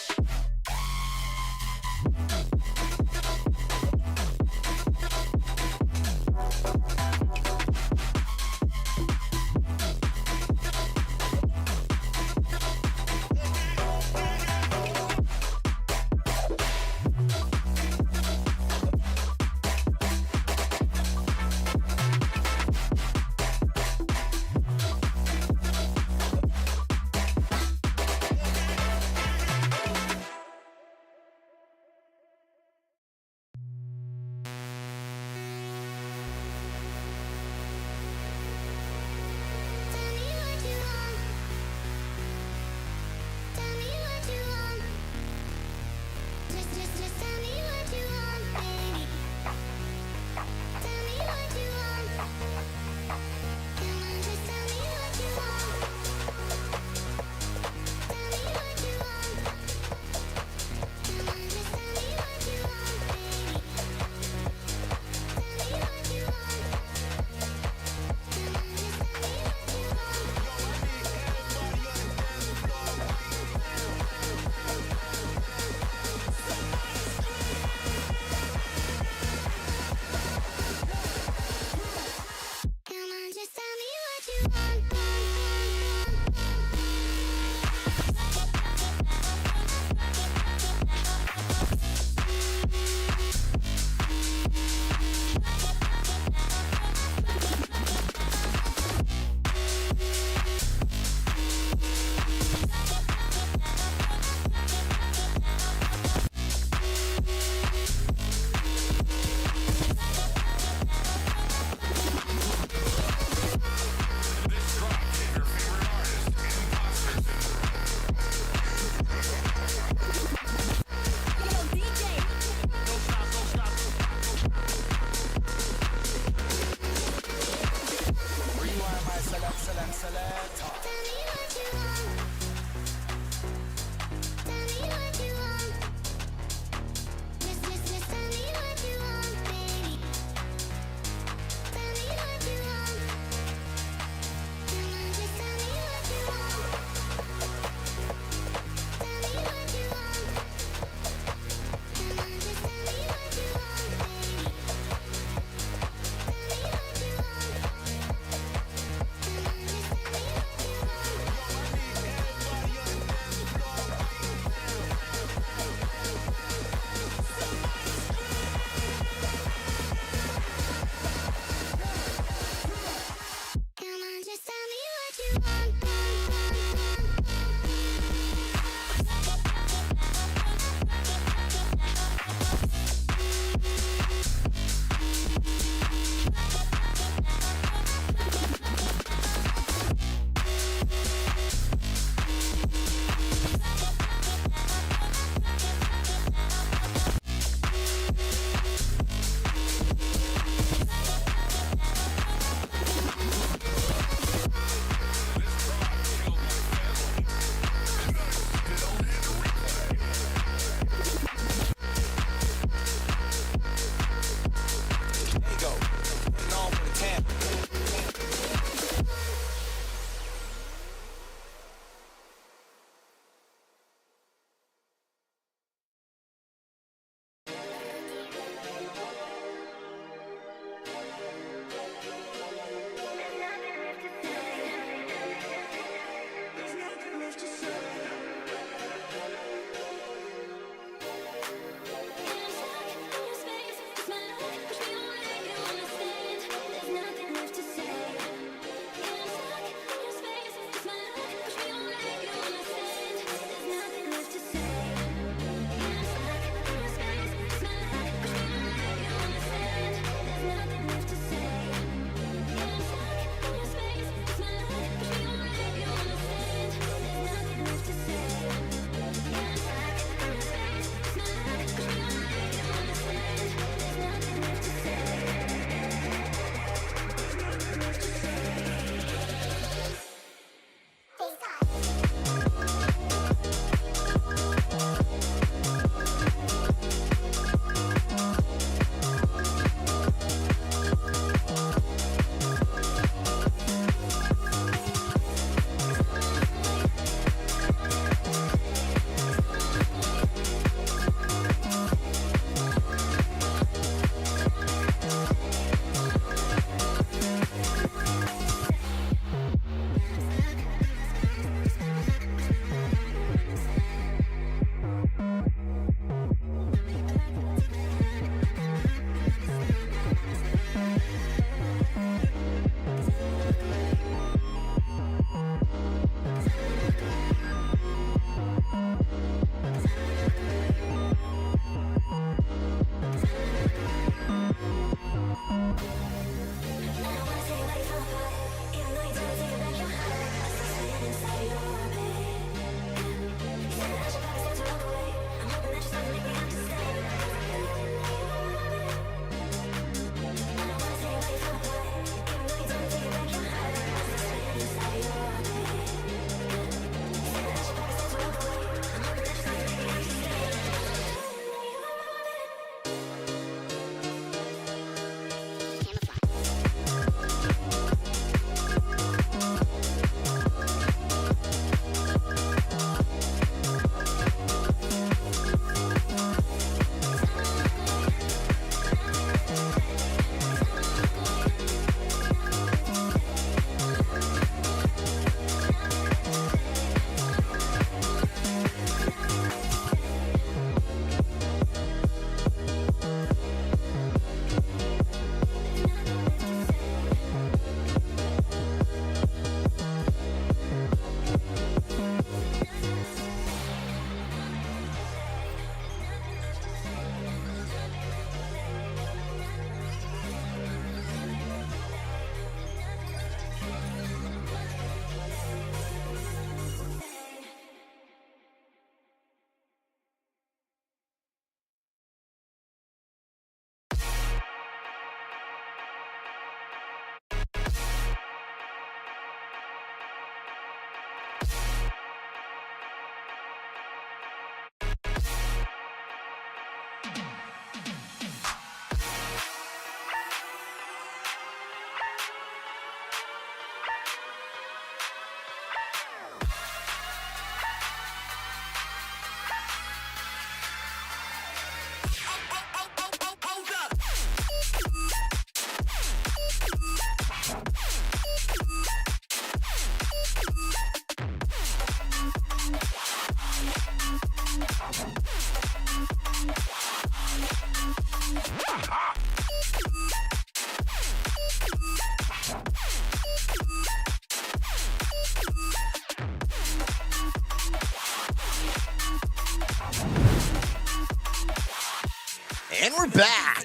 And we're back.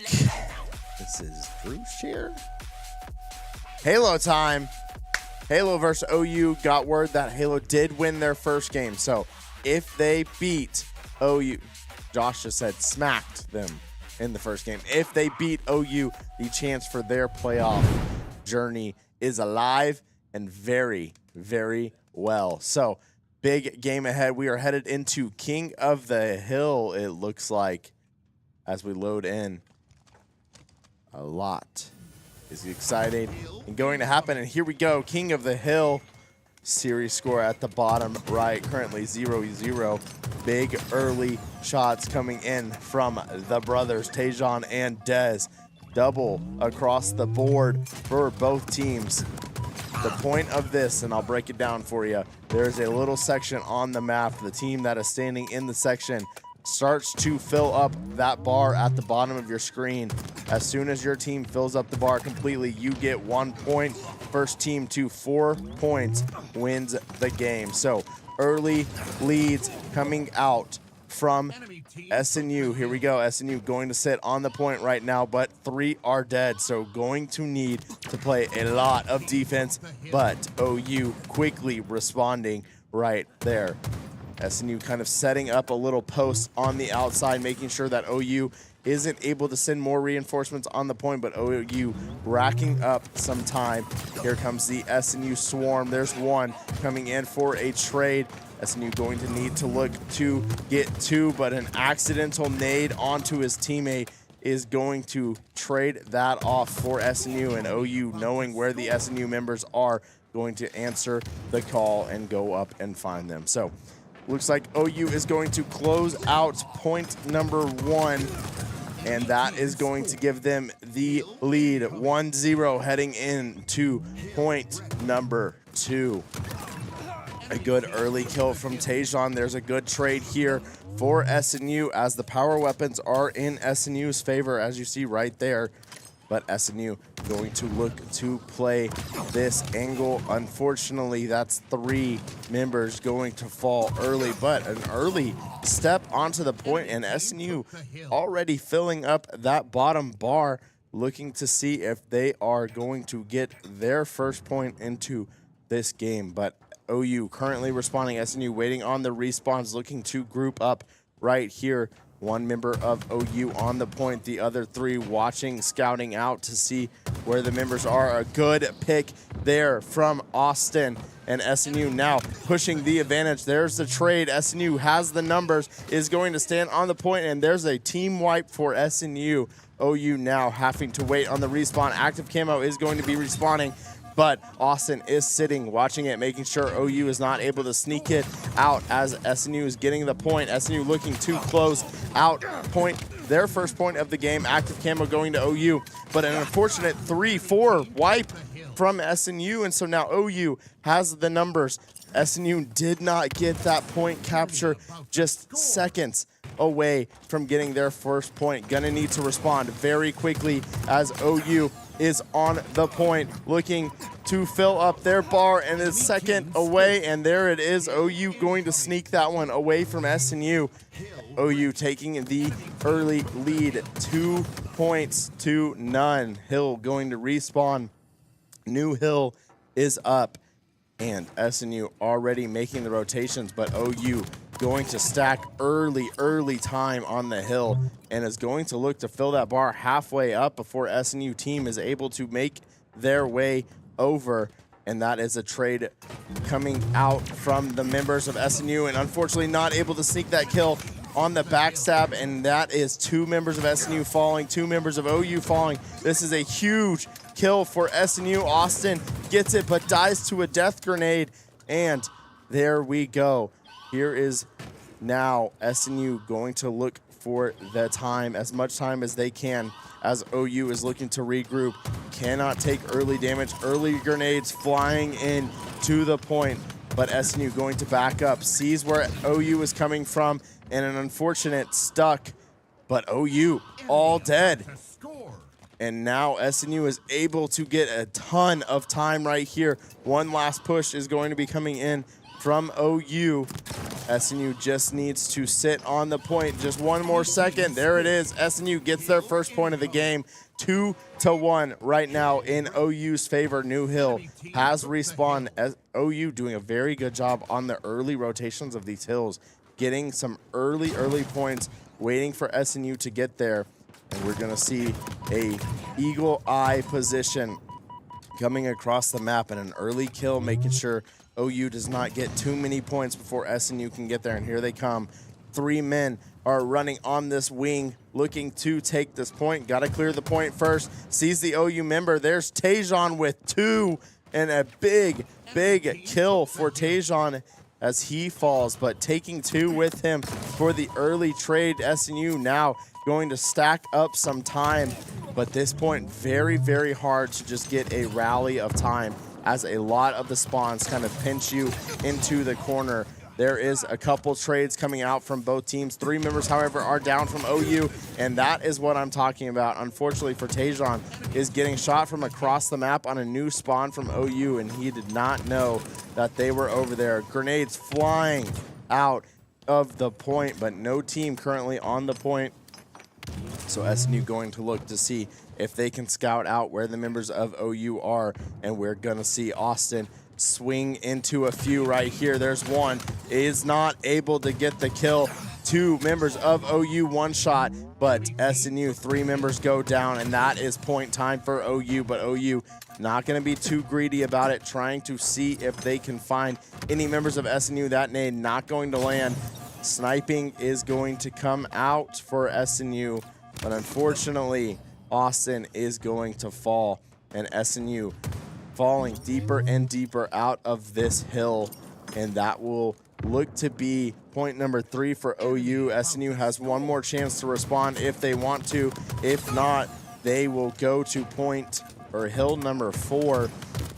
This is Drew Shear. Halo time. Halo versus OU. Got word that Halo did win their first game. So if they beat OU, Josh just said smacked them in the first game. If they beat OU, the chance for their playoff journey is alive and very, very well. So big game ahead. We are headed into King of the Hill, it looks like, as we load in. A lot is exciting and going to happen. And here we go. King of the Hill. Series score at the bottom right. Currently 0-0. Big early shots coming in from the brothers, Tajon and Dez. Double across the board for both teams. The point of this, and I'll break it down for you, there's a little section on the map. The team that is standing in the section starts to fill up that bar at the bottom of your screen. As soon as your team fills up the bar completely, you get 1 point. First team to 4 points wins the game. So early leads coming out from SNU. Here we go. SNU going to sit on the point right now, but 3 are dead. So going to need to play a lot of defense, but OU quickly responding right there. SNU kind of setting up a little post on the outside, making sure that OU isn't able to send more reinforcements on the point, but OU racking up some time. Here comes the SNU swarm. There's one coming in for a trade. SNU going to need to look to get 2, but an accidental nade onto his teammate is going to trade that off for SNU, and OU, knowing where the SNU members are, going to answer the call and go up and find them. So looks like OU is going to close out point number 1, and that is going to give them the lead. 1-0 heading into point number 2. A good early kill from Tajon. There's a good trade here for SNU as the power weapons are in SNU's favor, as you see right there. But SNU going to look to play this angle. Unfortunately, that's 3 members going to fall early, but an early step onto the point, and SNU already filling up that bottom bar, looking to see if they are going to get their first point into this game. But OU currently responding. SNU waiting on the respawns, looking to group up right here. 1 member of OU on the point, the other 3 watching, scouting out to see where the members are. A good pick there from Austin, and SNU now pushing the advantage. There's the trade. SNU has the numbers, is going to stand on the point, and there's a team wipe for SNU. OU now having to wait on the respawn. Active Camo is going to be respawning, but Austin is sitting, watching it, making sure OU is not able to sneak it out as SNU is getting the point. SNU looking to close out point, their first point of the game. Active Camo going to OU, but an unfortunate 3-4 wipe from SNU, and so now OU has the numbers. SNU did not get that point capture, just seconds away from getting their first point. Gonna need to respond very quickly as OU is on the point, looking to fill up their bar, and is second away, and there it is. OU going to sneak that one away from SNU. OU taking the early lead, 2 points to none. Hill going to respawn. New Hill is up, and SNU already making the rotations, but OU going to stack early time on the hill, and is going to look to fill that bar halfway up before SNU team is able to make their way over. And that is a trade coming out from the members of SNU, and unfortunately not able to sneak that kill on the backstab, and that is 2 members of SNU falling, 2 members of OU falling. This is a huge kill for SNU. Austin gets it, but dies to a death grenade, and there we go. Here is now SNU going to look for the time, as much time as they can, as OU is looking to regroup. Cannot take early damage. Early grenades flying in to the point, but SNU going to back up. Sees where OU is coming from, and an unfortunate stuck, but OU all dead. And now SNU is able to get a ton of time right here. One last push is going to be coming in from OU. SNU just needs to sit on the point just one more second. There it is. SNU gets their first point of the game. 2-1 right now in OU's favor. New Hill has respawned. OU doing a very good job on the early rotations of these hills, getting some early points, waiting for SNU to get there. And we're going to see a eagle eye position coming across the map and an early kill, making sure OU does not get too many points before SNU can get there. And here they come. 3 men are running on this wing, looking to take this point. Got to clear the point first. Sees the OU member. There's Tajon with 2, and a big kill for Tajon as he falls, but taking 2 with him for the early trade. SNU now going to stack up some time, but this point very hard to just get a rally of time, as a lot of the spawns kind of pinch you into the corner. There is a couple trades coming out from both teams. 3 members, however, are down from OU, and that is what I'm talking about. Unfortunately for Tajon, is getting shot from across the map on a new spawn from OU, and he did not know that they were over there. Grenades flying out of the point, but no team currently on the point. So SNU going to look to see if they can scout out where the members of OU are, and we're going to see Austin swing into a few right here. There's one, is not able to get the kill. 2 members of OU one shot, but SNU 3 members go down, and that is point time for OU. But OU not going to be too greedy about it, trying to see if they can find any members of SNU. That nade not going to land. Sniping is going to come out for SNU, but unfortunately Austin is going to fall, and SNU falling deeper and deeper out of this hill, and that will look to be point number 3 for OU. SNU has one more chance to respond if they want to. If not, they will go to point or hill number 4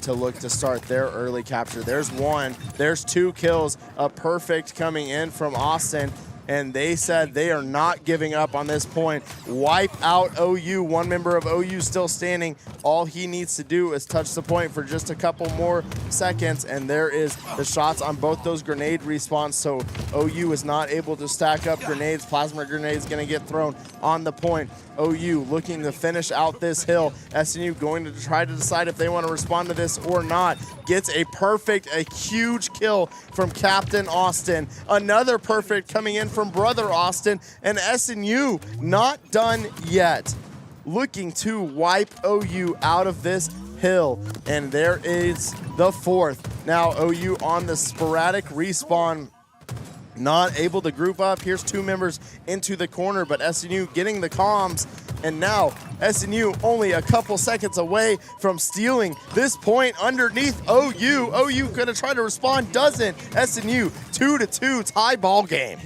to look to start their early capture. There's 1, there's 2 kills, a perfect coming in from Austin, and they said they are not giving up on this point. Wipe out OU. 1 member of OU still standing. All he needs to do is touch the point for just a couple more seconds, and there is the shots on both those grenade respawns, so OU is not able to stack up grenades. Plasma grenades going to get thrown on the point. OU looking to finish out this hill. SNU going to try to decide if they want to respond to this or not. Gets a huge kill from Captain Austin. Another perfect coming in from Brother Austin, and SNU not done yet. Looking to wipe OU out of this hill, and there is the 4th. Now OU on the sporadic respawn, not able to group up. Here's 2 members into the corner, but SNU getting the comms, and now SNU only a couple seconds away from stealing this point underneath OU. OU gonna try to respond, doesn't. SNU 2-2 tie ball game.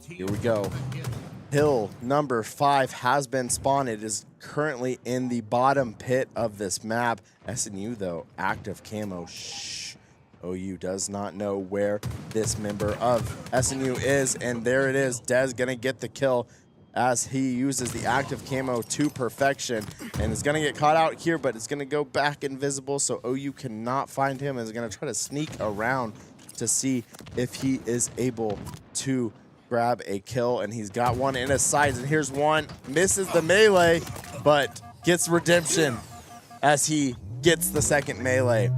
Here we go. Hill number 5 has been spawned. It is currently in the bottom pit of this map. SNU though, active camo. Shh. OU does not know where this member of SNU is, and there it is. Dez gonna get the kill as he uses the active camo to perfection, and is gonna get caught out here, but it's gonna go back invisible, so OU cannot find him, and is gonna try to sneak around to see if he is able to grab a kill, and he's got one in his sights, and here's one, misses the melee, but gets redemption as he gets the second melee.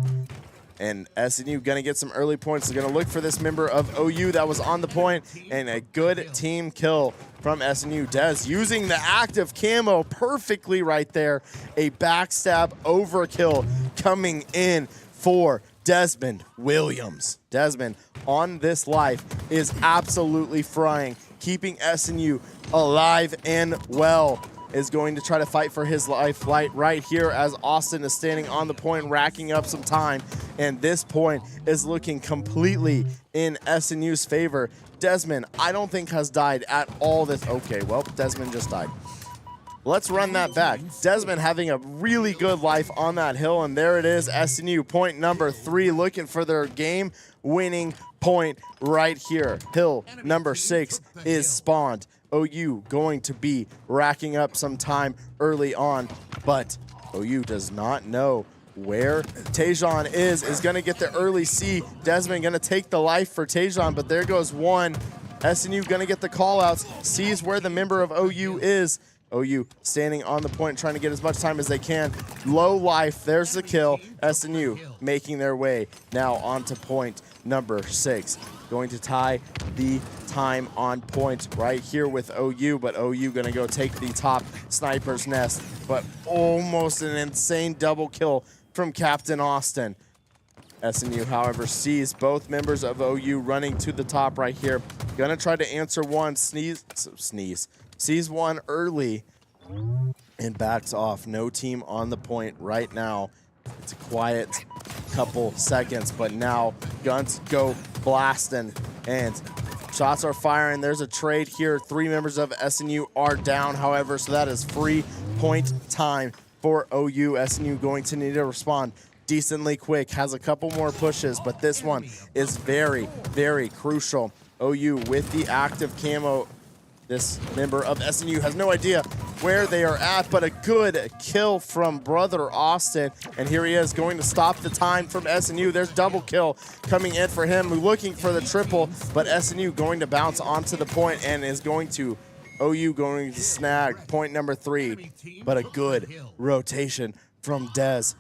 And SNU gonna get some early points. They're gonna look for this member of OU that was on the point, and a good team kill from SNU. Dez using the active camo perfectly right there. A backstab overkill coming in for Desmond Williams. Desmond on this life is absolutely frying, keeping SNU alive and well. Is going to try to fight for his life right here as Austin is standing on the point, racking up some time, and this point is looking completely in SNU's favor. Desmond, I don't think has died at all this. Okay, well, Desmond just died. Let's run that back. Desmond having a really good life on that hill, and there it is, SNU point number 3, looking for their game-winning point right here. Hill number 6 is spawned. OU going to be racking up some time early on, but OU does not know where Tajon is going to get the early C. Desmond going to take the life for Tajon, but there goes one. SNU going to get the call-outs, sees where the member of OU is. OU standing on the point, trying to get as much time as they can. Low life, there's the kill. SNU making their way now onto point number 6. Going to tie the time on point right here with OU, but OU gonna go take the top sniper's nest, but almost an insane double kill from Captain Austin. SNU, however, sees both members of OU running to the top right here. Gonna try to answer one, sees one early and backs off. No team on the point right now. It's a quiet couple seconds, but now guns go blasting and shots are firing. There's a trade here. 3 members of SNU are down, however, so that is free point time for OU. SNU going to need to respond decently quick. Has a couple more pushes, but this one is very, very crucial. OU with the active camo. This member of SNU has no idea where they are at, but a good kill from Brother Austin. And here he is going to stop the time from SNU. There's double kill coming in for him, looking for the triple, but SNU going to bounce onto the point and is going to, OU going to snag point number 3, but a good rotation from Dez.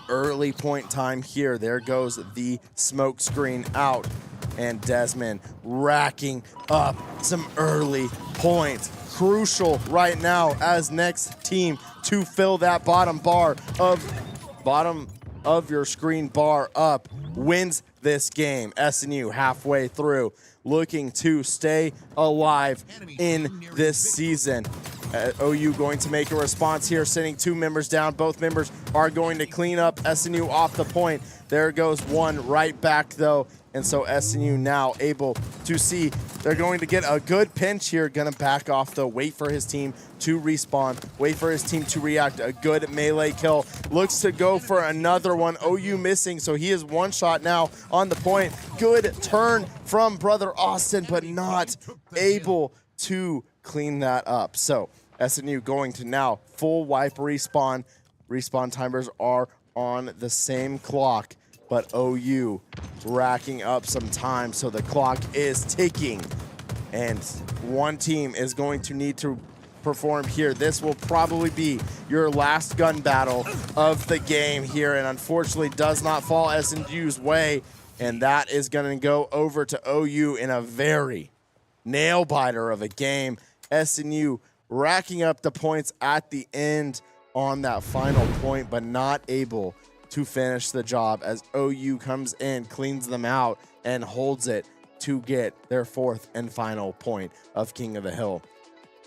Early point time here. There goes the smoke screen out. And Desmond racking up some early points. Crucial right now as next team to fill that bottom of your screen bar up wins this game. SNU halfway through, looking to stay alive in this season. OU going to make a response here, sending 2 members down. Both members are going to clean up SNU off the point. There goes one right back though. And so SNU now able to see they're going to get a good pinch here. Gonna back off though, wait for his team to respawn, wait for his team to react. A good melee kill. Looks to go for another one. OU missing, so he is 1 shot now on the point. Good turn from Brother Austin, but not able to clean that up. So SNU going to now full wipe respawn. Respawn timers are on the same clock, but OU racking up some time, so the clock is ticking. And one team is going to need to perform here. This will probably be your last gun battle of the game here, and unfortunately does not fall SNU's way. And that is gonna go over to OU in a very nail-biter of a game. SNU racking up the points at the end on that final point, but not able to finish the job as OU comes in, cleans them out, and holds it to get their 4th and final point of King of the Hill.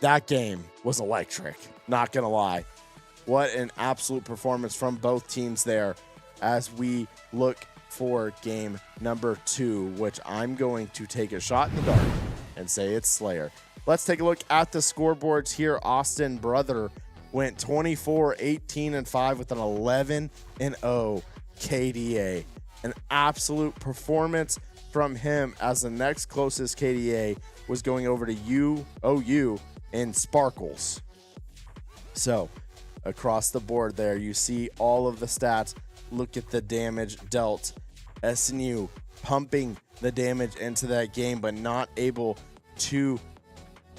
That game was electric, not gonna lie. What an absolute performance from both teams there as we look for game number 2, which I'm going to take a shot in the dark and say it's Slayer. Let's take a look at the scoreboards here. Austin Brother went 24, 18, and 5 with an 11-0 KDA. An absolute performance from him as the next closest KDA was going over to OU in Sparkles. So across the board there, you see all of the stats. Look at the damage dealt. SNU pumping the damage into that game, but not able to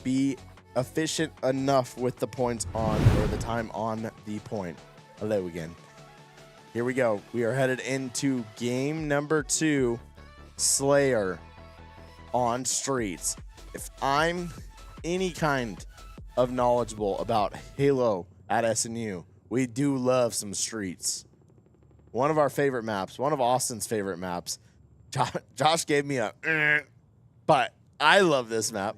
be efficient enough with the points on, or the time on the point. Hello again. Here we go. We are headed into game number 2, Slayer on Streets. If I'm any kind of knowledgeable about Halo at SNU, we do love some streets. One of our favorite maps, one of Austin's favorite maps. Josh gave me a but I love this map.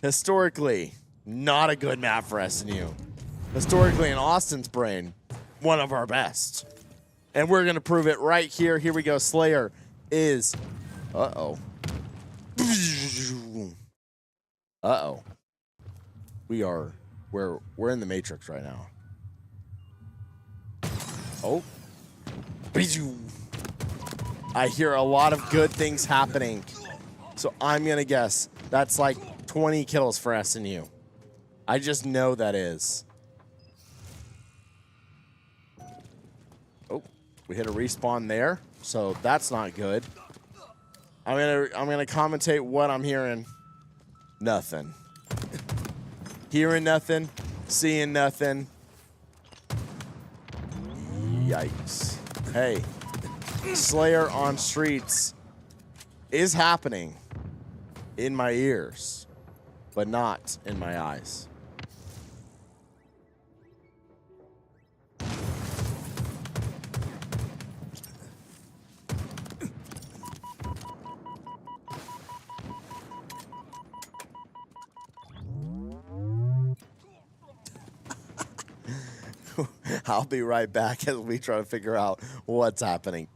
Historically, not a good map for SNU. Historically, in Austin's brain, one of our best. And we're going to prove it right here. Here we go. Slayer is... Uh-oh. Uh-oh. We're in the Matrix right now. Oh. I hear a lot of good things happening. So I'm going to guess that's like 20 kills for SNU. I just know that is. We hit a respawn there, so that's not good. I'm gonna commentate what I'm hearing. Nothing. Hearing nothing, seeing nothing. Yikes. Hey, Slayer on streets is happening in my ears, but not in my eyes. I'll be right back as we try to figure out what's happening.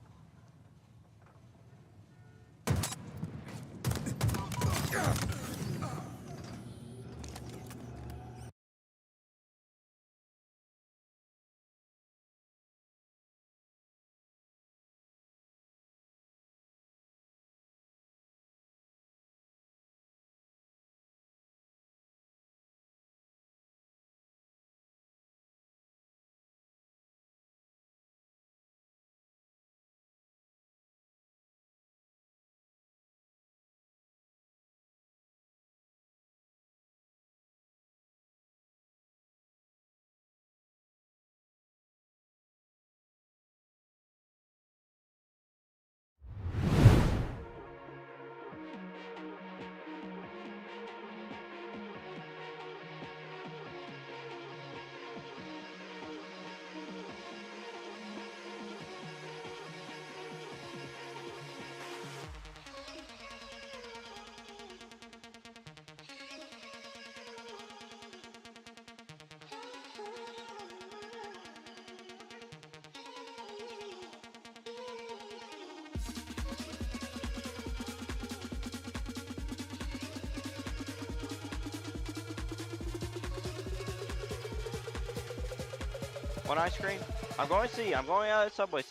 One ice cream. I'm going C. I'm going subway.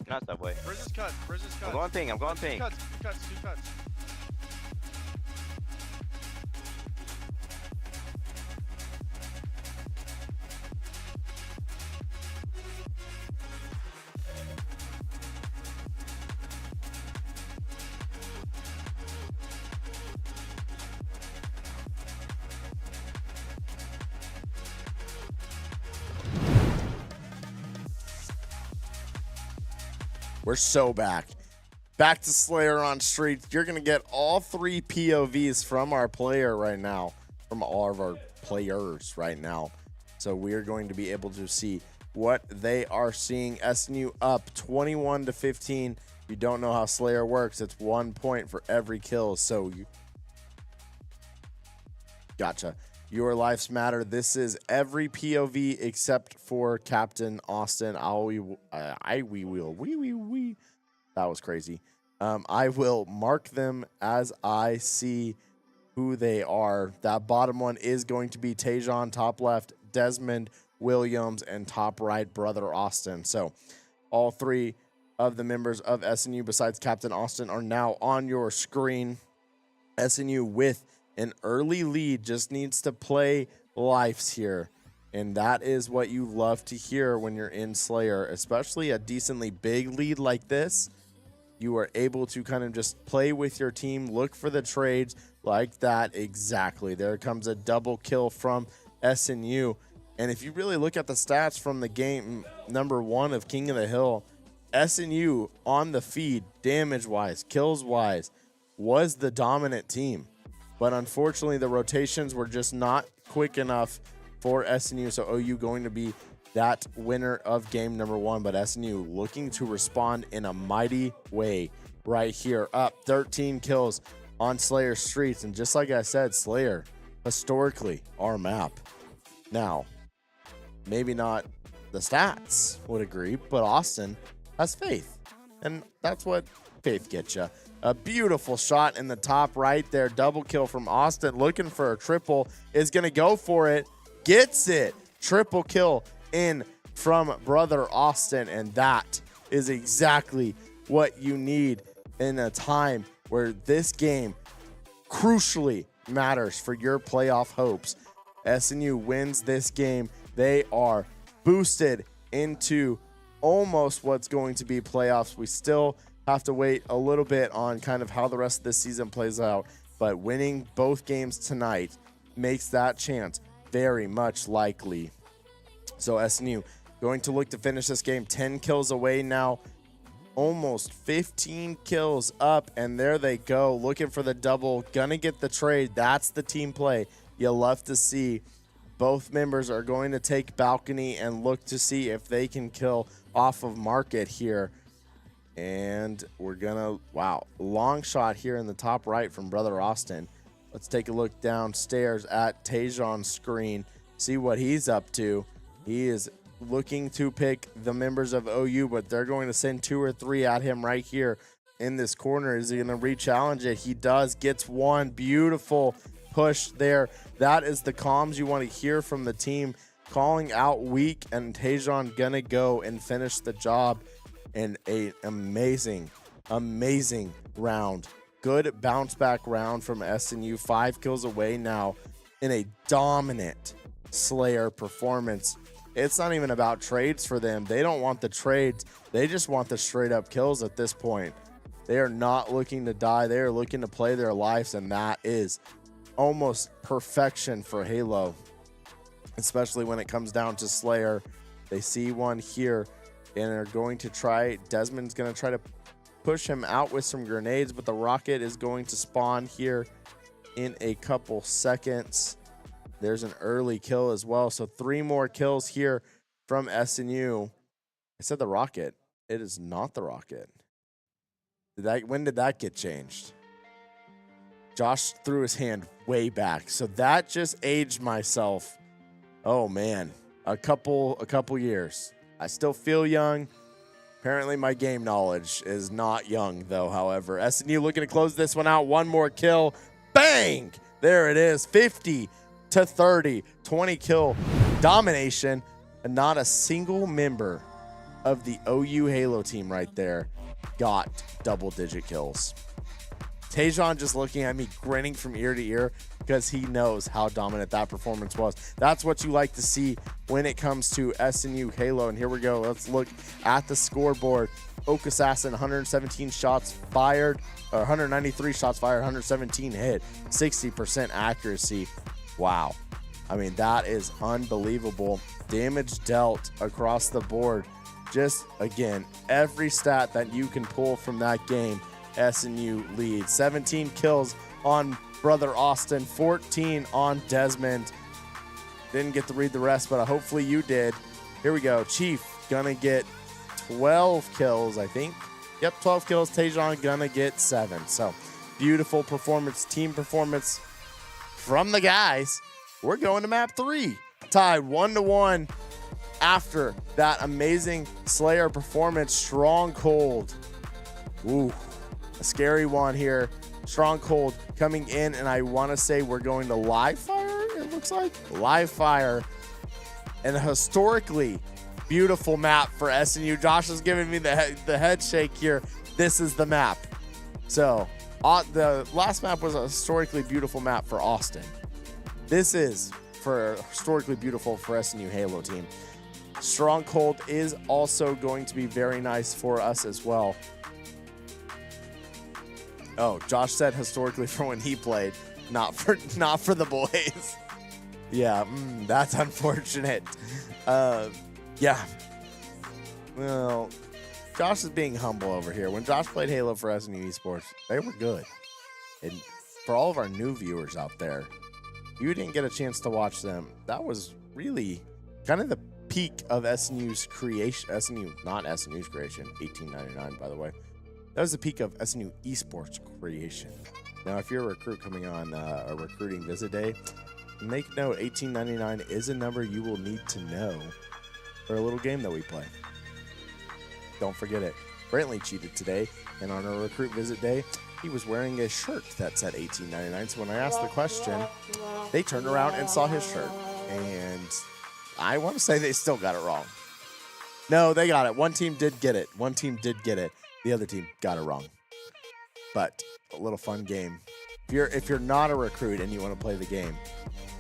Not subway. Where's this cut? I'm going ping. I'm going ping. Two cuts. We're so back. Back to Slayer on streets. You're going to get all 3 POVs from our player right now, from all of our players right now. So we're going to be able to see what they are seeing. SNU up 21-15. If you don't know how Slayer works, it's 1 point for every kill. So you gotcha. Your lives matter. This is every POV except for Captain Austin. That was crazy. I will mark them as I see who they are. That bottom one is going to be Tajon, top left, Desmond, Williams, and top right, Brother Austin. So all 3 of the members of SNU besides Captain Austin are now on your screen. SNU with an early lead just needs to play lives here. And that is what you love to hear when you're in Slayer, especially a decently big lead like this. You are able to kind of just play with your team, look for the trades like that. Exactly. There comes a double kill from SNU. And if you really look at the stats from the game number 1 of King of the Hill, SNU on the feed, damage-wise, kills-wise, was the dominant team. But unfortunately, the rotations were just not quick enough for SNU. So OU going to be that winner of game number 1. But SNU looking to respond in a mighty way right here. Up 13 kills on Slayer streets. And just like I said, Slayer, historically, our map. Now, maybe not the stats would agree, but Austin has faith. And that's what faith gets you. A beautiful shot in the top right there. Double kill from Austin. Looking for a triple. Is going to go for it. Gets it. Triple kill in from Brother Austin. And that is exactly what you need in a time where this game crucially matters for your playoff hopes. SNU wins this game. They are boosted into almost what's going to be playoffs. We still have to wait a little bit on kind of how the rest of this season plays out, but winning both games tonight makes that chance very much likely. So SNU going to look to finish this game 10 kills away now, almost 15 kills up, and there they go, looking for the double, gonna get the trade. That's the team play you love to see. Both members are going to take balcony and look to see if they can kill off of market here. And we're gonna, wow, long shot here in the top right from Brother Austin. Let's take a look downstairs at Tajon's screen, see what he's up to. He is looking to pick the members of OU, but they're going to send 2 or 3 at him right here in this corner. Is he going to re-challenge it? He does, gets one. Beautiful push there. That is the comms you want to hear from the team, calling out weak, and Tajon going to go and finish the job in an amazing, amazing round. Good bounce back round from SNU. 5 kills away now in a dominant Slayer performance. It's not even about trades for them. They don't want the trades. They just want the straight up kills at this point. They are not looking to die. They are looking to play their lives, and that is almost perfection for Halo, especially when it comes down to Slayer. They see one here and are going to try. Desmond's going to try to push him out with some grenades, but the rocket is going to spawn here in a couple seconds. There's an early kill as well. So 3 more kills here from SNU. I said the rocket. It is not the rocket. When did that get changed? Josh threw his hand way back. So that just aged myself. Oh man, a couple years. I still feel young. Apparently my game knowledge is not young though, however. SNU looking to close this one out. 1 more kill. Bang! There it is. 50 to 30, 20 kill domination, and not a single member of the OU Halo team right there got double-digit kills. Tajon just looking at me, grinning from ear to ear because he knows how dominant that performance was. That's what you like to see when it comes to SNU Halo. And here we go. Let's look at the scoreboard. Oak Assassin, 117 shots fired, or 193 shots fired, 117 hit, 60% accuracy. Wow. I mean, that is unbelievable. Damage dealt across the board. Just, again, every stat that you can pull from that game, SNU leads. 17 kills on Brother Austin, 14 on Desmond. Didn't get to read the rest, but hopefully you did. Here we go. Chief gonna get 12 kills, I think. Yep, 12 kills. Tajon gonna get 7. So, beautiful performance, team performance from the guys. We're going to map 3. Tied 1-1 after that amazing Slayer performance. Stronghold. Ooh, a scary one here. Stronghold coming in, and I want to say we're going to live fire, it looks like. Live fire. And a historically beautiful map for SNU. Josh is giving me the head shake here. This is the map. So, the last map was a historically beautiful map for Austin. This is for historically beautiful for SNU Halo team. Stronghold is also going to be very nice for us as well. Oh, Josh said historically for when he played, not for the boys. Yeah, that's unfortunate. Yeah. Well, Josh is being humble over here. When Josh played Halo for SNU Esports, they were good. And for all of our new viewers out there, you didn't get a chance to watch them. That was really kind of the peak of SNU's creation. Not SNU's creation. 1899, by the way. That was the peak of SNU Esports creation. Now, if you're a recruit coming on a recruiting visit day, make note 1899 is a number you will need to know for a little game that we play. Don't forget it. Brantley cheated today, and on a recruit visit day, he was wearing a shirt that said 1899. So when I asked the question, they turned around and saw his shirt. And I want to say they still got it wrong. No, they got it. One team did get it. The other team got it wrong. But a little fun game. If you're not a recruit and you want to play the game,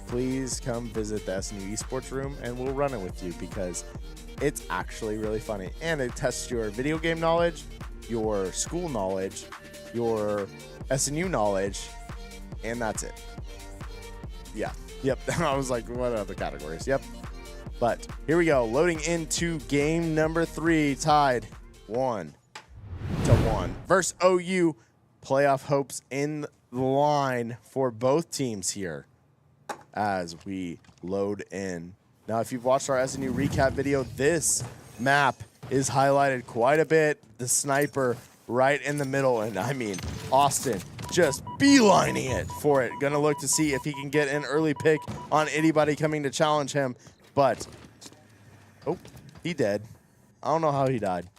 please come visit the SNU Esports room and we'll run it with you, because It's actually really funny. And it tests your video game knowledge, your school knowledge, your SNU knowledge, and that's it. Yeah. Yep. I was like, what other categories? Yep. But here we go. Loading into game number 3, tied 1-1 versus OU. Playoff hopes in the line for both teams here as we load in. Now, if you've watched our SNU recap video, this map is highlighted quite a bit. The sniper right in the middle, and I mean, Austin just beelining it for it. Gonna look to see if he can get an early pick on anybody coming to challenge him, but, oh, he dead. I don't know how he died.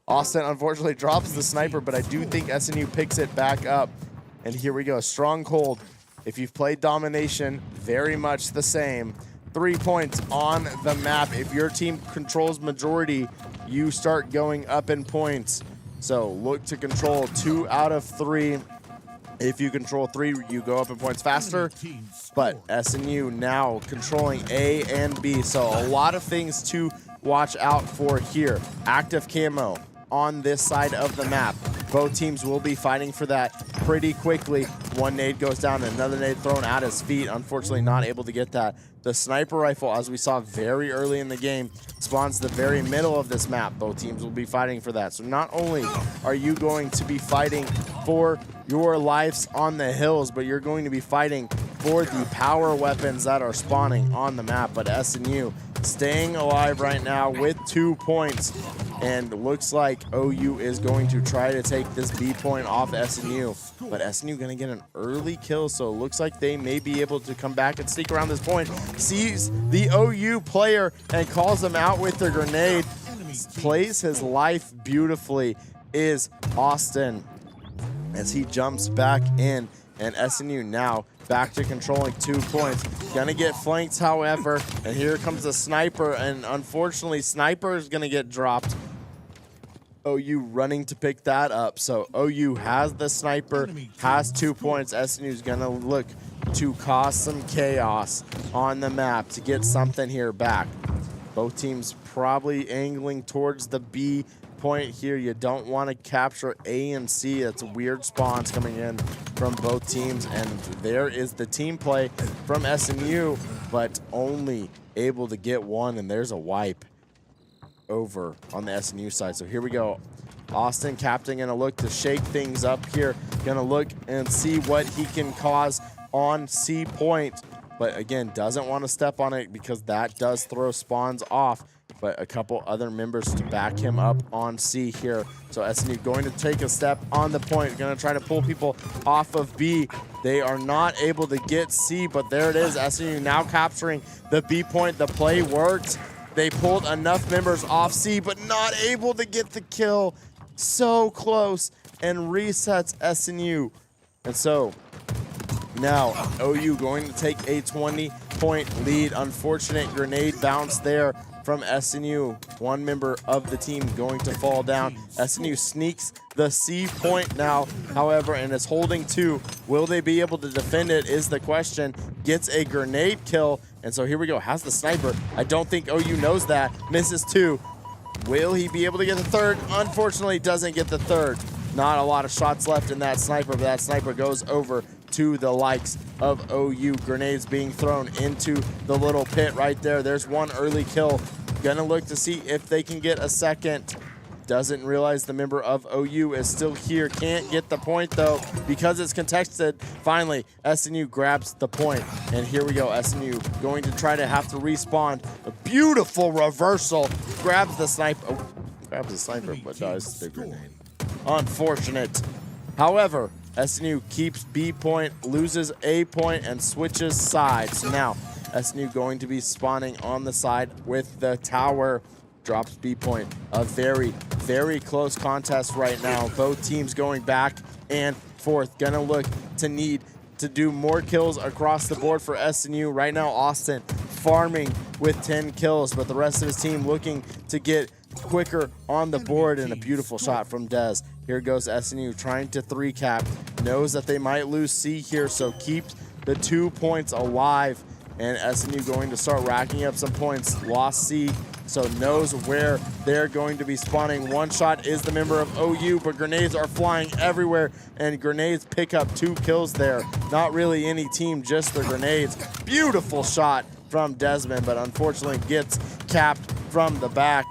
Austin unfortunately drops the sniper, but I do think SNU picks it back up. And here we go, Stronghold. If you've played Domination, very much the same. 3 points on the map. If your team controls majority, you start going up in points. So look to control 2 out of 3. If you control 3, you go up in points faster. But SNU now controlling A and B. So a lot of things to watch out for here. Active camo on this side of the map. Both teams will be fighting for that pretty quickly. One nade goes down, another nade thrown at his feet. Unfortunately, not able to get that. The sniper rifle, as we saw very early in the game, spawns the very middle of this map. Both teams will be fighting for that. So not only are you going to be fighting for your lives on the hills, but you're going to be fighting for the power weapons that are spawning on the map. But SNU staying alive right now with 2 points. And looks like OU is going to try to take this B point off SNU. But SNU going to get an early kill, so it looks like they may be able to come back and sneak around this point. Sees the OU player and calls him out with the grenade. Plays his life beautifully is Austin as he jumps back in. And SNU now back to controlling 2 points. Gonna get flanked, however, and here comes the sniper, and unfortunately, sniper is gonna get dropped. OU running to pick that up. So OU has the sniper, has 2 points. SNU's gonna look to cause some chaos on the map to get something here back. Both teams probably angling towards the B point here. You don't want to capture A and C. That's weird spawns coming in from both teams. And there is the team play from SNU, but only able to get one, and there's a wipe over on the SNU side. So here we go. Austin captain gonna look to shake things up here. Gonna look and see what he can cause on C point. But again, doesn't want to step on it because that does throw spawns off. But a couple other members to back him up on C here. So SNU going to take a step on the point. Gonna try to pull people off of B. They are not able to get C, but there it is. SNU now capturing the B point. The play works. They pulled enough members off C, but not able to get the kill. So close, and resets SNU. And so now OU going to take a 20-point lead. Unfortunate grenade bounce there from SNU. One member of the team going to fall down. SNU sneaks the C point now, however, and is holding 2. Will they be able to defend it is the question. Gets a grenade kill, and so here we go. Has the sniper. I don't think OU knows that. Misses 2. Will he be able to get the 3rd? Unfortunately, doesn't get the 3rd. Not a lot of shots left in that sniper, but that sniper goes over to the likes of OU. Grenades being thrown into the little pit right there. There's one early kill. Gonna look to see if they can get a second. Doesn't realize the member of OU is still here. Can't get the point though because it's contested. Finally, SNU grabs the point. And here we go, SNU going to try to have to respawn. A beautiful reversal. Grabs the sniper. Oh, grabs the sniper, but does the grenade. Unfortunate. However, SNU keeps B point, loses A point, and switches sides. Now, SNU going to be spawning on the side with the tower. Drops B point. A very, very close contest right now. Both teams going back and forth. Gonna look to need to do more kills across the board for SNU. Right now, Austin farming with 10 kills, but the rest of his team looking to get quicker on the board, and a beautiful shot from Dez. Here goes SNU trying to 3-cap. Knows that they might lose C here, so keeps the 2 points alive. And SNU going to start racking up some points. Lost C, so knows where they're going to be spawning. One shot is the member of OU, but grenades are flying everywhere, and grenades pick up 2 kills there. Not really any team, just the grenades. Beautiful shot from Desmond, but unfortunately gets capped from the back.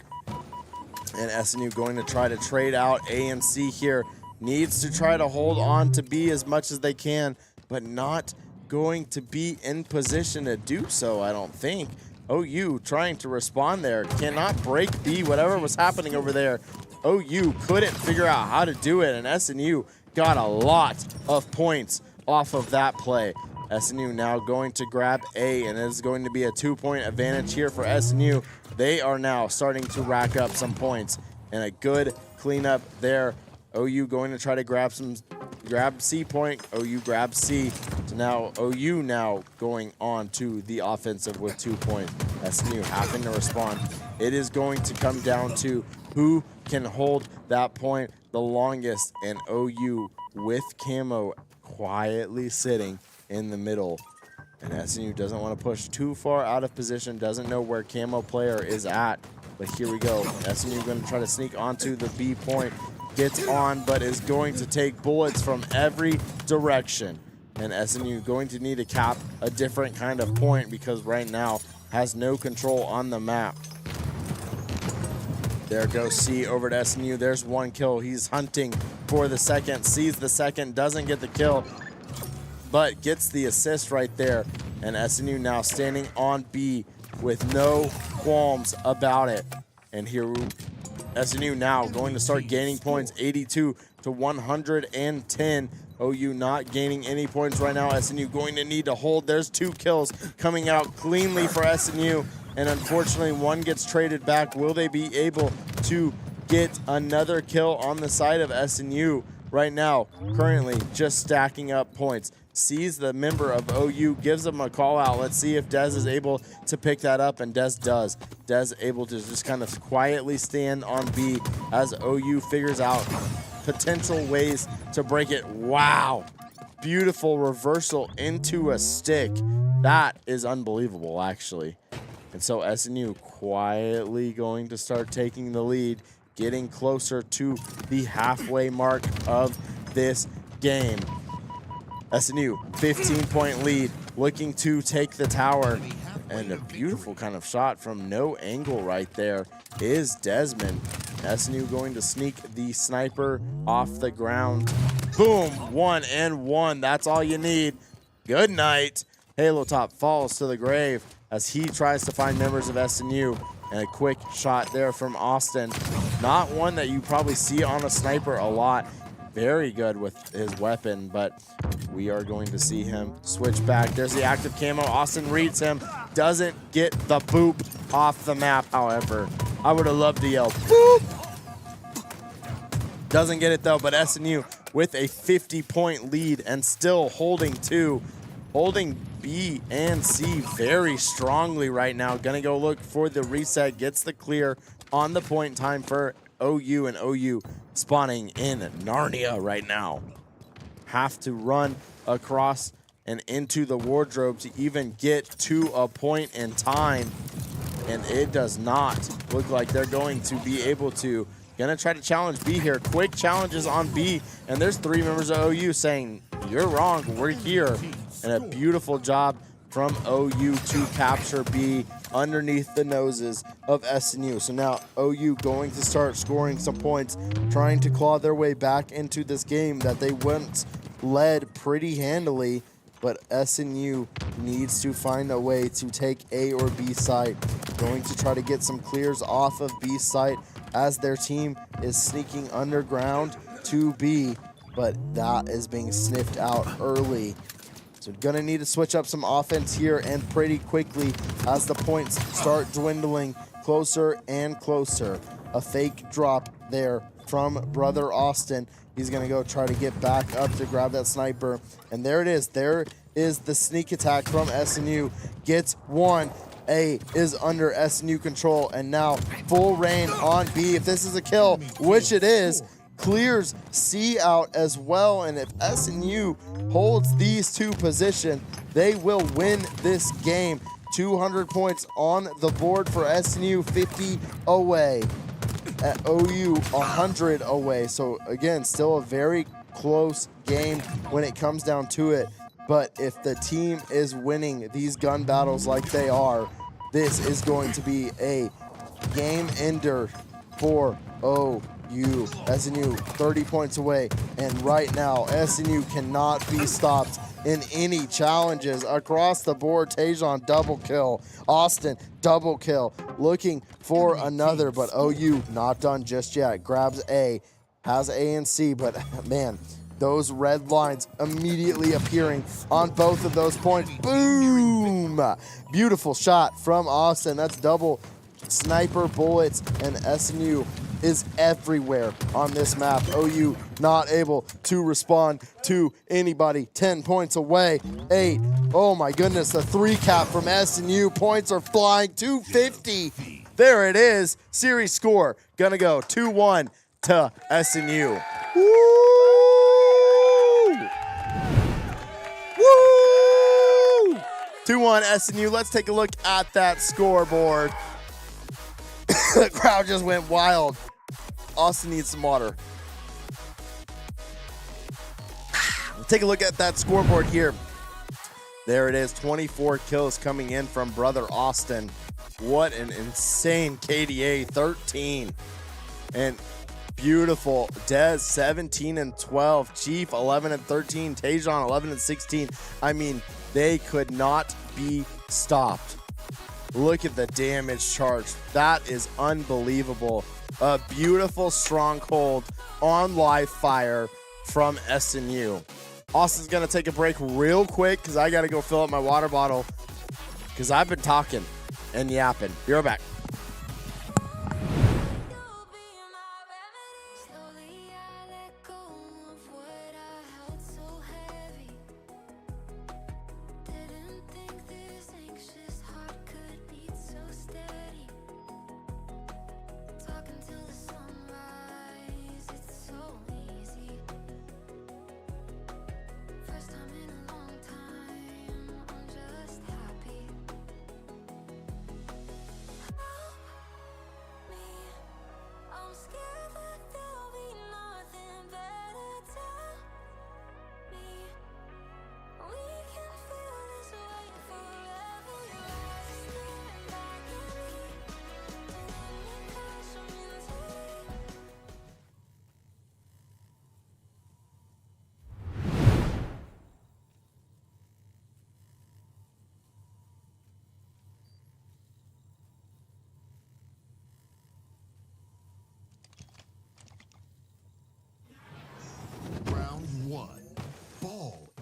And SNU going to try to trade out A and C here. Needs to try to hold on to B as much as they can, but not going to be in position to do so, I don't think. OU trying to respond there. Cannot break B, whatever was happening over there. OU couldn't figure out how to do it, and SNU got a lot of points off of that play. SNU now going to grab A, and it is going to be a 2-point advantage here for SNU. They are now starting to rack up some points, and a good cleanup there. OU going to try to grab C point. OU grabs C. So now OU now going on to the offensive with 2 points. SNU having to respond. It is going to come down to who can hold that point the longest, and OU with camo quietly sitting in the middle. And SNU doesn't want to push too far out of position, doesn't know where camo player is at. But here we go. SNU going to try to sneak onto the B point. Gets on, but is going to take bullets from every direction. And SNU going to need to cap a different kind of point, because right now has no control on the map. There goes C over to SNU. There's 1 kill. He's hunting for the second. Sees the second, doesn't get the kill, but gets the assist right there. And SNU now standing on B with no qualms about it. And here SNU now going to start gaining points, 82 to 110. OU not gaining any points right now. SNU going to need to hold. There's 2 kills coming out cleanly for SNU, and unfortunately 1 gets traded back. Will they be able to get another kill on the side of SNU? Right now, currently just stacking up points. Sees the member of OU, gives him a call out. Let's see if Dez is able to pick that up, and Dez does. Dez able to just kind of quietly stand on B as OU figures out potential ways to break it. Wow, beautiful reversal into a stick. That is unbelievable, actually. And so SNU quietly going to start taking the lead, getting closer to the halfway mark of this game. SNU, 15-point lead, looking to take the tower. And a beautiful kind of shot from no angle right there is Desmond. SNU going to sneak the sniper off the ground. Boom, 1 and 1. That's all you need. Good night. Halo Top falls to the grave as he tries to find members of SNU. And a quick shot there from Austin. Not one that you probably see on a sniper a lot. Very good with his weapon, but we are going to see him switch back. There's the active camo. Austin reads him. Doesn't get the boop off the map, however. I would have loved to yell, boop! Doesn't get it, though, but SNU with a 50-point lead and still holding B and C very strongly right now. Gonna go look for the reset. Gets the clear on the point time for OU, and OU spawning in Narnia right now. Have to run across and into the wardrobe to even get to a point in time, and it does not look like they're going to be able to. Gonna try to challenge B here. Quick challenges on B, and there's 3 members of OU saying, you're wrong, we're here. And a beautiful job from OU to capture B underneath the noses of SNU. So now OU going to start scoring some points, trying to claw their way back into this game that they once led pretty handily, but SNU needs to find a way to take A or B site. Going to try to get some clears off of B site as their team is sneaking underground to B, but that is being sniffed out early. So gonna need to switch up some offense here, and pretty quickly as the points start dwindling closer and closer. A fake drop there from brother Austin. He's gonna go try to get back up to grab that sniper. And there it is. There is the sneak attack from SNU. Gets 1. A is under SNU control, and now full rain on B. If this is a kill, which it is, clears C out as well. And if SNU holds these 2 positions, they will win this game. 200 points on the board for SNU, 50 away. At OU, 100 away. So again, still a very close game when it comes down to it. But if the team is winning these gun battles like they are, this is going to be a game ender for OU. SNU 30 points away, and right now SNU cannot be stopped in any challenges across the board. Tajon double kill, Austin double kill, looking for another, but OU not done just yet. Grabs A, has A and C, but man, those red lines immediately appearing on both of those points. Boom! Beautiful shot from Austin. That's double sniper bullets, and SNU is everywhere on this map. OU not able to respond to anybody. 10 points away, 8. Oh my goodness, the 3 cap from SNU. Points are flying, 250. There it is. Series score gonna go 2-1 to SNU. Woo! Woo! 2-1 SNU. Let's take a look at that scoreboard. The crowd just went wild. Austin needs some water. Take a look at that scoreboard here. There it is, 24 kills coming in from brother Austin. What an insane KDA, 13. And beautiful. Dez, 17 and 12. Chief, 11 and 13. Tajon, 11 and 16. I mean, they could not be stopped. Look at the damage charge. That is unbelievable. A beautiful stronghold on live fire from SNU. Austin's going to take a break real quick because I got to go fill up my water bottle because I've been talking and yapping. Be right back.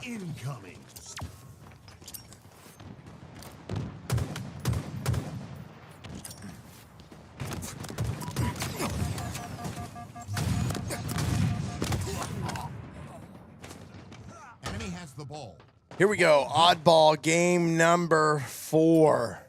Incoming. Enemy has the ball. Here we go. Oddball game number 4.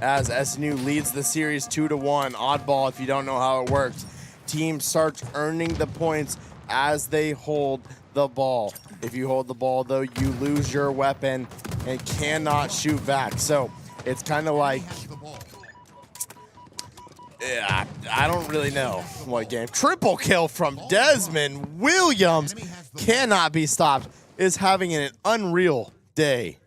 As SNU leads the series 2-1. Oddball, if you don't know how it works, team starts earning the points as they hold the ball. If you hold the ball, though, you lose your weapon and cannot shoot back. So it's kind of like, yeah, I don't really know what game. Triple kill from Desmond Williams. Cannot be stopped. Is having an unreal day.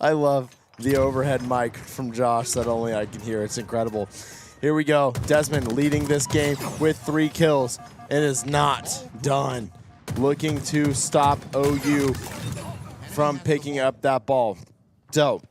I love the overhead mic from Josh that only I can hear. It's incredible. Here we go. Desmond leading this game with 3 kills. It is not done. Looking to stop OU from picking up that ball. So,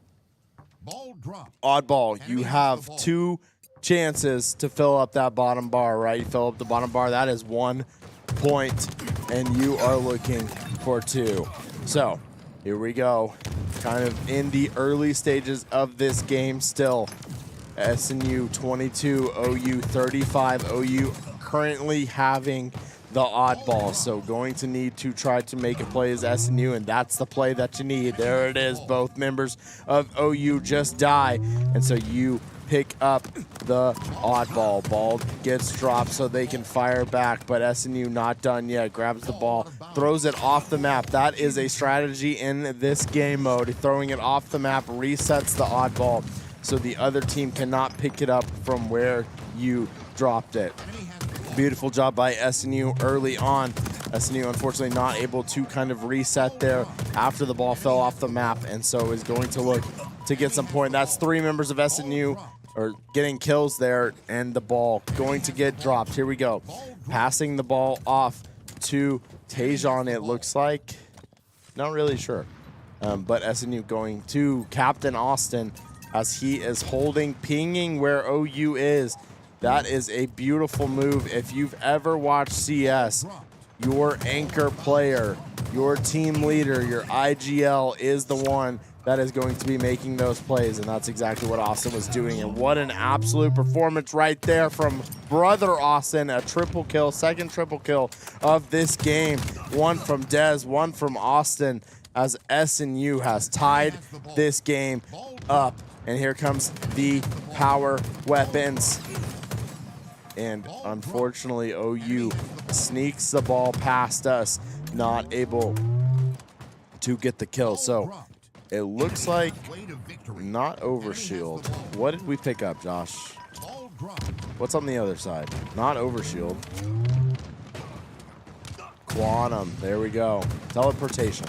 oddball, you have 2 chances to fill up that bottom bar, right? You fill up the bottom bar. That is 1 point, and you are looking for 2. So, here we go. Kind of in the early stages of this game still. SNU 22, OU 35. OU currently having the oddball, so going to need to try to make a play as SNU, and that's the play that you need. There it is. Both members of OU just die, and so you pick up the oddball. Ball gets dropped so they can fire back, but SNU not done yet. Grabs the ball, throws it off the map. That is a strategy in this game mode. Throwing it off the map resets the oddball so the other team cannot pick it up from where you dropped it. Beautiful job by SNU early on. SNU unfortunately not able to kind of reset there after the ball fell off the map, and so is going to look to get some point. That's 3 members of SNU are getting kills there, and the ball going to get dropped. Here we go. Passing the ball off to Tajon, it looks like. Not really sure. But SNU going to Captain Austin as he is holding, pinging where OU is. That is a beautiful move. If you've ever watched CS, your anchor player, your team leader, your IGL is the one that is going to be making those plays, and that's exactly what Austin was doing. And what an absolute performance right there from brother Austin. A triple kill, second triple kill of this game. One from Dez, one from Austin, as SNU has tied this game up. And here comes the power weapons. And unfortunately, OU sneaks the ball past us, not able to get the kill. So it looks like not overshield. What did we pick up, Josh? What's on the other side? Not overshield. Quantum, there we go. Teleportation.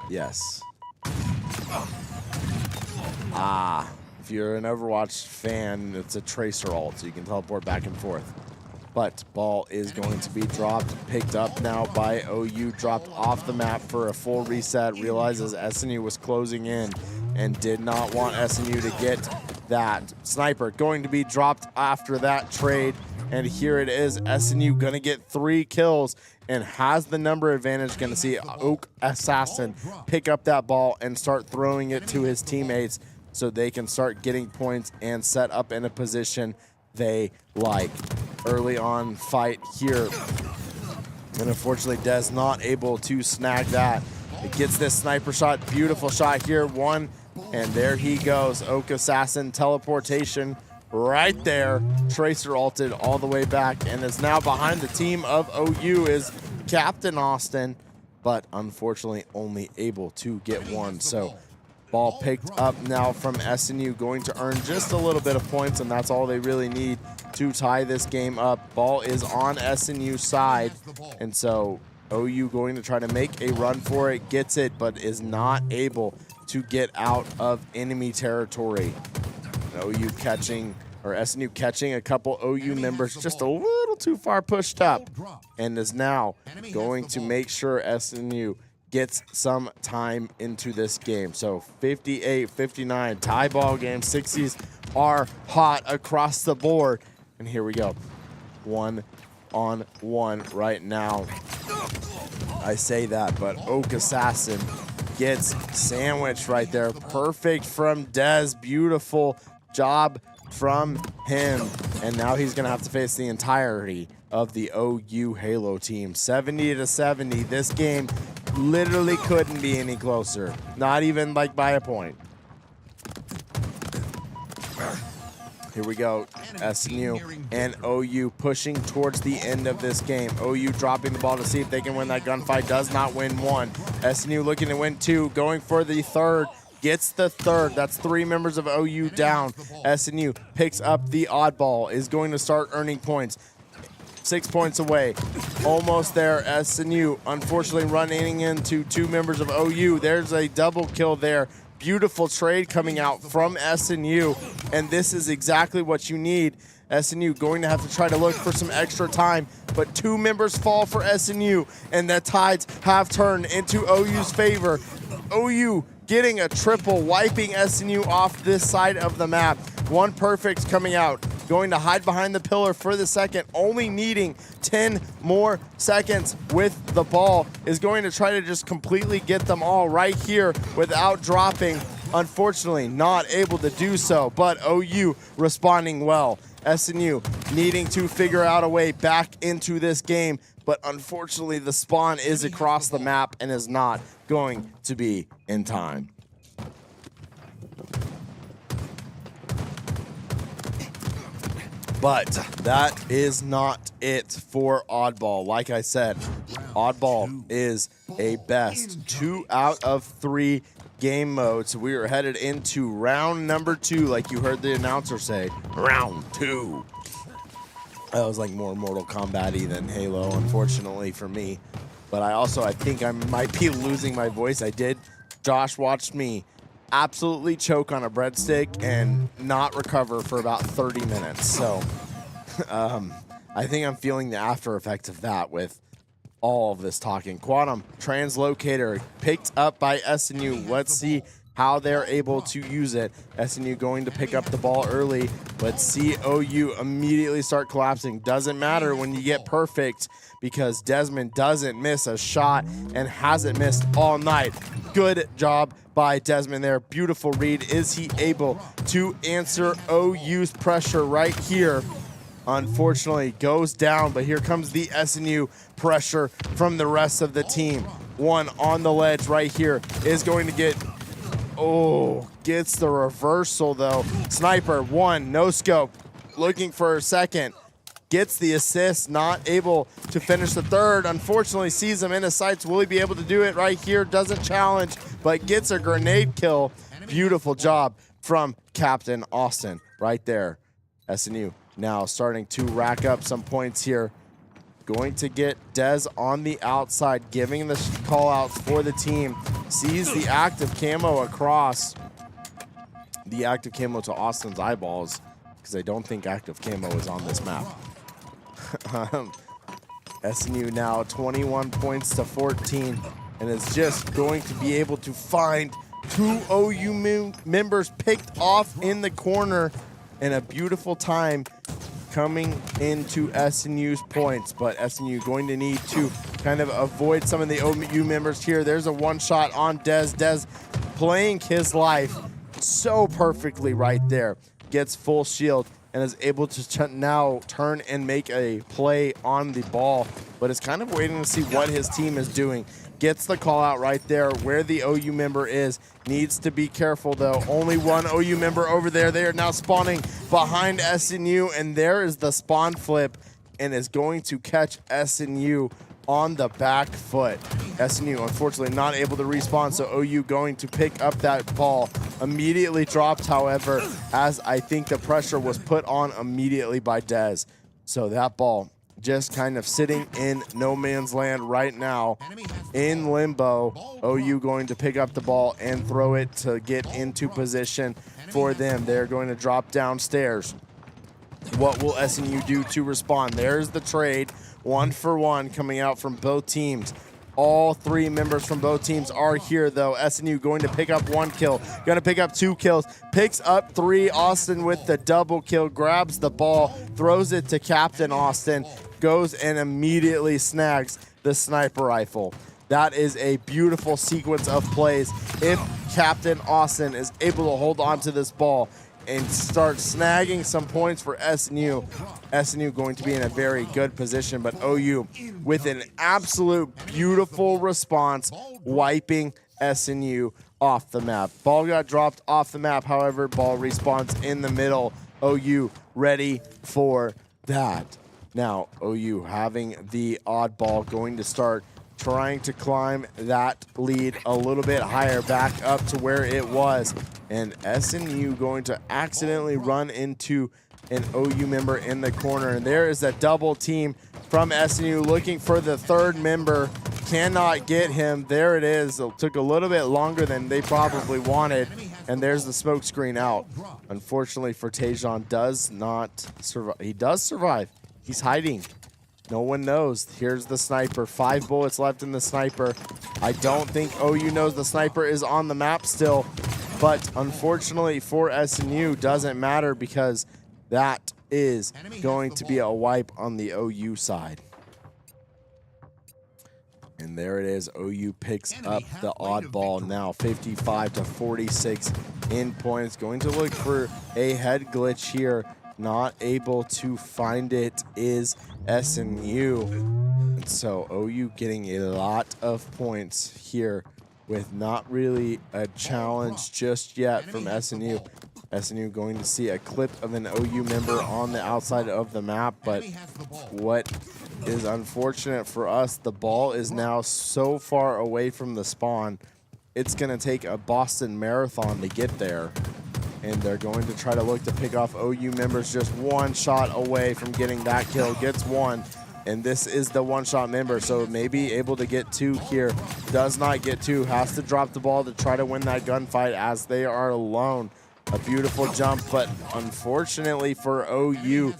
Yes. Ah. If you're an Overwatch fan, it's a tracer ult, so you can teleport back and forth. But ball is going to be dropped, picked up now by OU, dropped off the map for a full reset, realizes SNU was closing in and did not want SNU to get that. Sniper going to be dropped after that trade, and here it is. SNU gonna get 3 kills and has the number advantage. Gonna see Oak Assassin pick up that ball and start throwing it to his teammates so they can start getting points and set up in a position they like. Early on fight here. And unfortunately, Dez not able to snag that. It gets this sniper shot. Beautiful shot here. One, and there he goes. Oak Assassin teleportation right there. Tracer ulted all the way back and is now behind the team of OU is Captain Austin, but unfortunately only able to get one. So ball picked up now from SNU, going to earn just a little bit of points, and that's all they really need to tie this game up. Ball is on SNU's side, and so OU going to try to make a run for it, gets it, but is not able to get out of enemy territory. OU catching, or SNU catching a couple OU members just a little too far pushed up, and is now going to make sure SNU gets some time into this game. So 58-59, tie ball game. 60s are hot across the board. And here we go. 1-on-1 right now. I say that, but Oak Assassin gets sandwiched right there. Perfect from Dez. Beautiful job from him. And now he's going to have to face the entirety of the OU Halo team. 70-70. This game literally couldn't be any closer. Not even like by a point. Here we go. SNU and OU pushing towards the end of this game. OU dropping the ball to see if they can win that gunfight. Does not win 1. SNU looking to win 2. Going for the 3rd. Gets the 3rd. That's 3 members of OU down. SNU picks up the oddball. Is going to start earning points. 6 points away. Almost there. SNU unfortunately running into 2 members of OU. There's a double kill there. Beautiful trade coming out from SNU, and this is exactly what you need. SNU going to have to try to look for some extra time, but 2 members fall for SNU, and the tides have turned into OU's favor. OU getting a triple, wiping SNU off this side of the map. 1 perfect coming out. Going to hide behind the pillar for the second, only needing 10 more seconds with the ball. Is going to try to just completely get them all right here without dropping. Unfortunately, not able to do so, but OU responding well. SNU needing to figure out a way back into this game, but unfortunately the spawn is across the map and is not going to be in time. But that is not it for Oddball. Like I said, Oddball is a best 2 out of 3 game modes. We are headed into round number 2, like you heard the announcer say. Round 2. That was like more Mortal Kombat-y than Halo, unfortunately for me. But I think I might be losing my voice. Josh watched me absolutely choke on a breadstick and not recover for about 30 minutes. So I think I'm feeling the after effects of that with all of this talking. Quantum Translocator picked up by SNU. Let's see how they're able to use it. SNU going to pick up the ball early. Let's see OU immediately start collapsing. Doesn't matter when you get perfect because Desmond doesn't miss a shot and hasn't missed all night. Good job by Desmond there. Beautiful read. Is he able to answer OU's pressure right here? Unfortunately, goes down, but here comes the SNU pressure from the rest of the team. One on the ledge right here is going to get, gets the reversal though. Sniper, one, no scope, looking for a second. Gets the assist, not able to finish the third. Unfortunately, sees him in his sights. Will he be able to do it right here? Doesn't challenge, but gets a grenade kill. Beautiful job from Captain Austin right there. SNU now starting to rack up some points here. Going to get Dez on the outside, giving the call outs for the team. Sees the active camo across. The active camo to Austin's eyeballs, because I don't think active camo is on this map. SNU now 21 points to 14 and is just going to be able to find 2 OU members picked off in the corner, and a beautiful time coming into SNU's points. But SNU going to need to kind of avoid some of the OU members here. There's a one shot on Dez. Dez playing his life so perfectly right there. Gets full shield and is able to now turn and make a play on the ball, but is kind of waiting to see what his team is doing. Gets the call out right there where the OU member is. Needs to be careful though. Only one OU member over there. They are now spawning behind SNU, and there is the spawn flip and is going to catch SNU on the back foot. SNU unfortunately not able to respawn, so OU going to pick up that ball. Immediately dropped, however, as I think the pressure was put on immediately by Dez. So that ball just kind of sitting in no man's land right now in limbo. OU going to pick up the ball and throw it to get into position for them. They're going to drop downstairs. What will SNU do to respond? There's the trade. 1-for-1 coming out from both teams. All 3 members from both teams are here, though. SNU going to pick up 1 kill, going to pick up 2 kills, picks up 3. Austin with the double kill, grabs the ball, throws it to Captain Austin, goes and immediately snags the sniper rifle. That is a beautiful sequence of plays. If Captain Austin is able to hold on to this ball and start snagging some points for SNU, SNU going to be in a very good position, but OU with an absolute beautiful response, wiping SNU off the map. Ball got dropped off the map, however, ball respawns in the middle. OU ready for that. Now, OU having the odd ball, going to start trying to climb that lead a little bit higher, back up to where it was. And SNU going to accidentally run into an OU member in the corner. And there is a double team from SNU looking for the 3rd member. Cannot get him. There it is. It took a little bit longer than they probably wanted. And there's the smoke screen out. Unfortunately for Tajon, does not survive. He does survive. He's hiding. No one knows. Here's the sniper. 5 bullets left in the sniper. I don't think OU knows the sniper is on the map still. But unfortunately for SNU, doesn't matter because that is going to be a wipe on the OU side. And there it is. OU picks up the odd ball now. 55 to 46 in points. Going to look for a head glitch here. Not able to find it is SNU. And so OU getting a lot of points here with not really a challenge just yet from SNU. SNU going to see a clip of an OU member on the outside of the map, but Enemy has the ball. what is unfortunate for us, the ball is now so far away from the spawn, it's going to take a Boston Marathon to get there. And they're going to try to look to pick off OU members just one shot away from getting that kill. Gets one, and this is the one-shot member, so maybe able to get two here. Does not get two, has to drop the ball to try to win that gunfight as they are alone. A beautiful jump, but unfortunately for OU,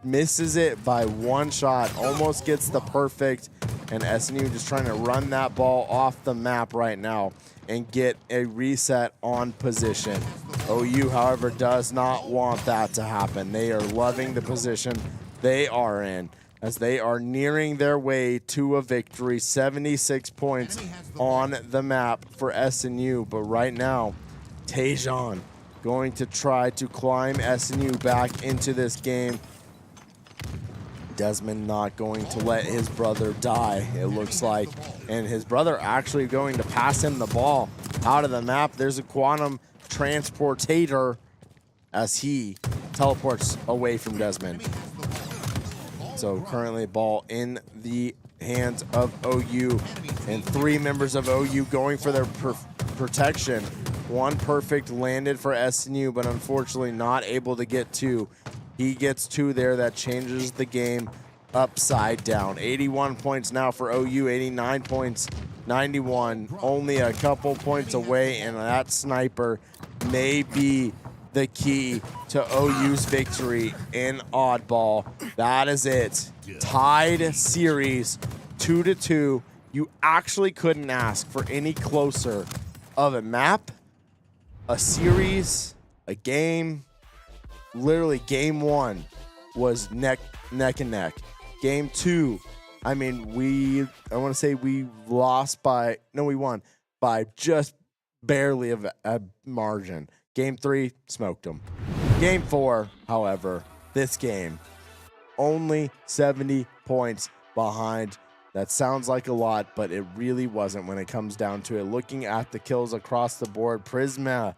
misses it by one shot, almost gets the perfect, and SNU just trying to run that ball off the map right now and get a reset on position. OU, however, does not want that to happen. They are loving the position they are in as they are nearing their way to a victory. 76 points on the map for SNU, but right now, Tajon going to try to climb SNU back into this game. Desmond not going to let his brother die, it looks like. And his brother actually going to pass him the ball out of the map. There's a quantum transportator as he teleports away from Desmond. So currently ball in the hands of OU, and three members of OU going for their protection. One perfect landed for SNU, but unfortunately not able to get two. He gets two there. That changes the game upside down. 81 points now for OU, 89 points, 91. Only a couple points away, and that sniper may be the key to OU's victory in Oddball. That is it. Tied series 2-2. You actually couldn't ask for any closer of a map, a series, a game. Literally game one was neck and neck. Game two, I mean, I want to say we lost by, no, we won by just barely of a margin. Game three, smoked them. Game four, however, this game, only 70 points behind. That sounds like a lot, but it really wasn't when it comes down to it. Looking at the kills across the board, Prisma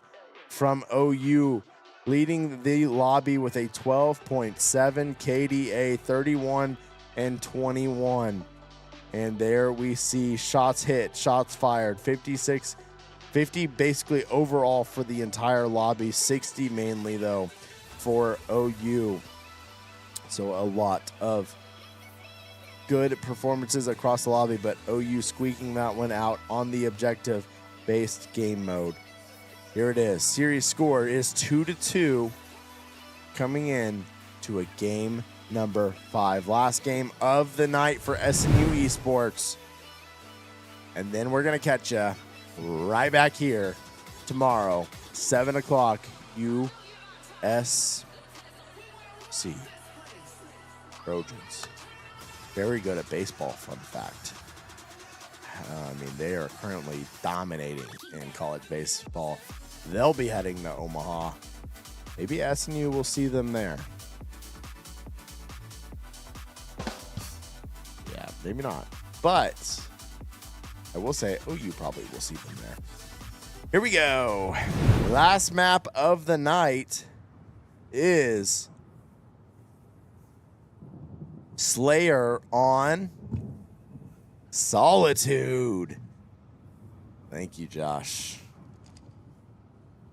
from OU leading the lobby with a 12.7 KDA, 31 and 21. And there we see shots hit, shots fired, 50 basically overall for the entire lobby, 60 mainly though for OU. So a lot of good performances across the lobby, but OU squeaking that one out on the objective-based game mode. Here it is. Series score is 2-2, coming in to a game number 5. Last game of the night for SNU Esports. And then we're going to catch you right back here tomorrow, 7 o'clock, USC. Trojans. Very good at baseball, fun fact. I mean, they are currently dominating in college baseball. They'll be heading to Omaha. Maybe SNU will see them there. Yeah, maybe not. But I will say, OU probably will see them there. Here we go. Last map of the night is Slayer on Solitude. Thank you, Josh.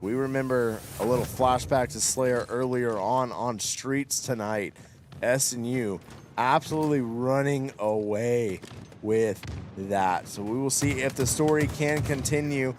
We remember a little flashback to Slayer earlier on Streets tonight. SNU absolutely running away with that. So we will see if the story can continue.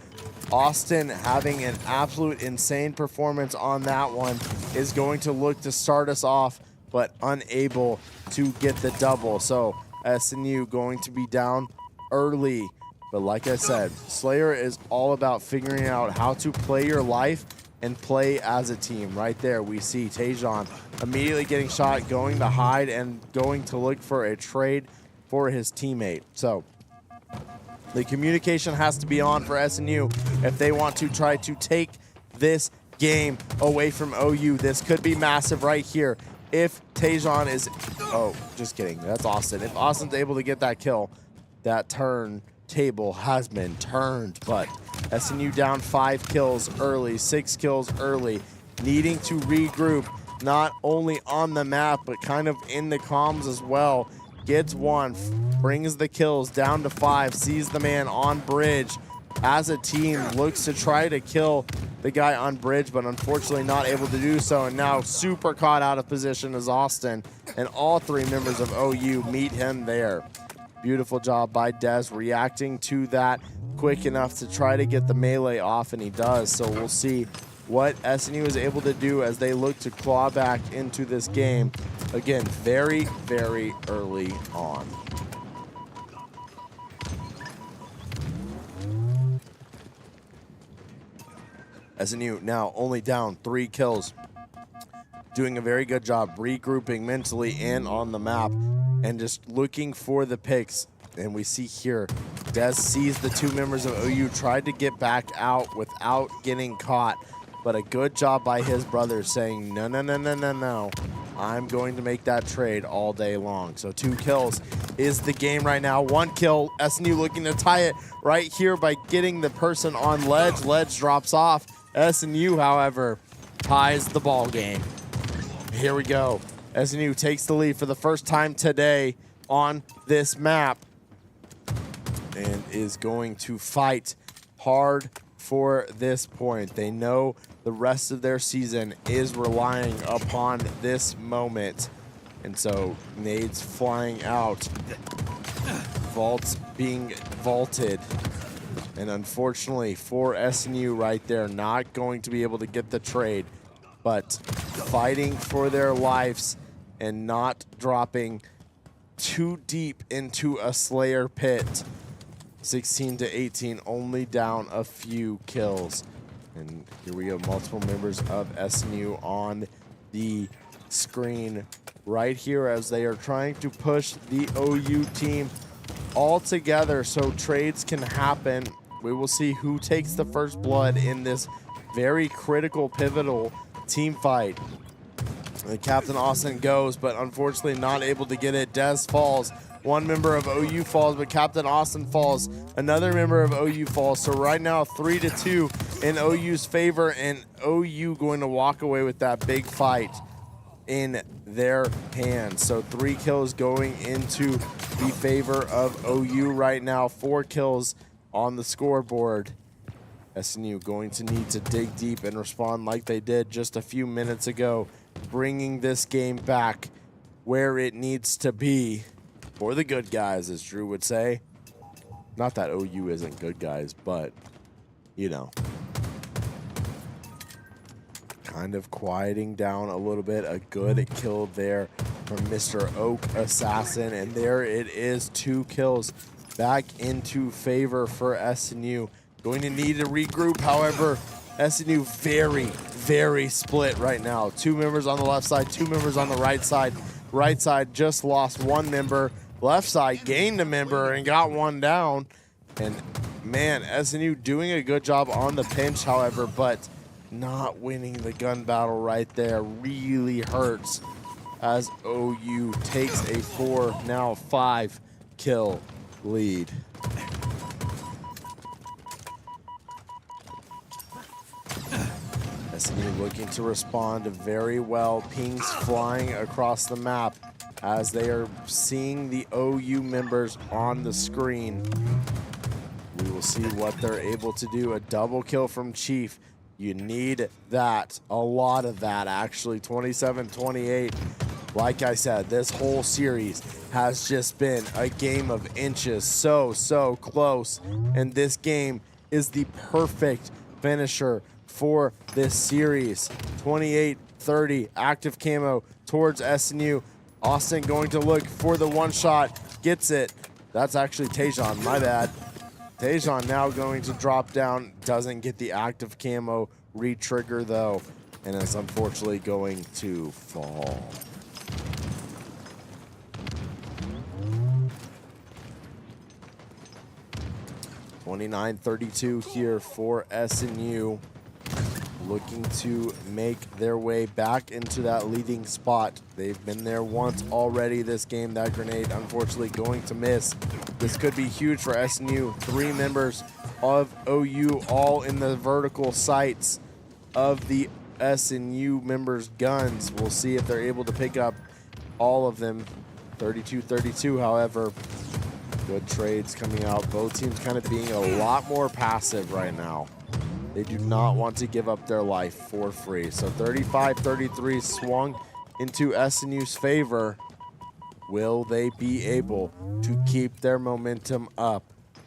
Austin having an absolute insane performance on that one is going to look to start us off, but unable to get the double. So SNU going to be down early. But like I said, Slayer is all about figuring out how to play your life and play as a team. Right there, we see Tajon immediately getting shot, going to hide, and going to look for a trade for his teammate. So the communication has to be on for SNU if they want to try to take this game away from OU. This could be massive right here. If Tajon is, oh, just kidding, that's Austin. If Austin's able to get that kill, that turn table has been turned, but SNU down 5 kills early, 6 kills early. needing to regroup, not only on the map, but kind of in the comms as well. Gets one, brings the kills down to 5, sees the man on bridge. As a team, looks to try to kill the guy on bridge, but unfortunately not able to do so. And now super caught out of position is Austin, and all 3 members of OU meet him there. Beautiful job by Dez reacting to that quick enough to try to get the melee off, and he does. So we'll see what SNU is able to do as they look to claw back into this game. Again, very, very early on. SNU now only down 3 kills. Doing a very good job regrouping mentally and on the map and just looking for the picks. And we see here, Dez sees the 2 members of OU, tried to get back out without getting caught. But a good job by his brother saying, no, no, no, no, no, no. I'm going to make that trade all day long. So 2 kills is the game right now. 1 kill, SNU looking to tie it right here by getting the person on ledge. Ledge drops off. SNU, however, ties the ball game. Here we go. SNU takes the lead for the first time today on this map and is going to fight hard for this point. They know the rest of their season is relying upon this moment. And so nades flying out, vaults being vaulted. And unfortunately for SNU right there, not going to be able to get the trade, but fighting for their lives and not dropping too deep into a Slayer pit. 16 to 18, only down a few kills. And here we go, multiple members of SNU on the screen right here as they are trying to push the OU team all together so trades can happen. We will see who takes the first blood in this very critical, pivotal team fight. And Captain Austin goes, but unfortunately not able to get it. Dez falls. 1 member of OU falls, but Captain Austin falls. Another member of OU falls. So right now, 3-2 in OU's favor, and OU going to walk away with that big fight in their hands. So 3 kills going into the favor of OU right now. 4 kills on the scoreboard. SNU going to need to dig deep and respond like they did just a few minutes ago, bringing this game back where it needs to be for the good guys, as Drew would say. Not that OU isn't good guys, but, you know, kind of quieting down a little bit. A good kill there from Mr. Oak Assassin, and there it is, 2 kills back into favor for SNU. Going to need to regroup, however, SNU very, very split right now. 2 members on the left side, 2 members on the right side. Right side just lost 1 member. Left side gained a member and got 1 down. And man, SNU doing a good job on the pinch, however, but not winning the gun battle right there really hurts as OU takes a 4, now 5 kill lead. SNU looking to respond very well. Pings flying across the map as they are seeing the OU members on the screen. We will see what they're able to do. A double kill from Chief. You need that, a lot of that actually. 27-28. Like I said, this whole series has just been a game of inches. So close. And this game is the perfect finisher for this series. 28-30, active camo towards SNU. Austin going to look for the 1 shot, gets it. That's actually Tajon, my bad. Tajon now going to drop down, doesn't get the active camo re-trigger though, and is unfortunately going to fall. (29-32) here for SNU, looking to make their way back into that leading spot. They've been there once already this game. That grenade unfortunately going to miss. This could be huge for SNU. 3 members of OU all in the vertical sights of the SNU members' guns. We'll see if they're able to pick up all of them. 32-32, however. Good trades coming out. Both teams kind of being a lot more passive right now. They do not want to give up their life for free. So 35-33 swung into SNU's favor. Will they be able to keep their momentum up?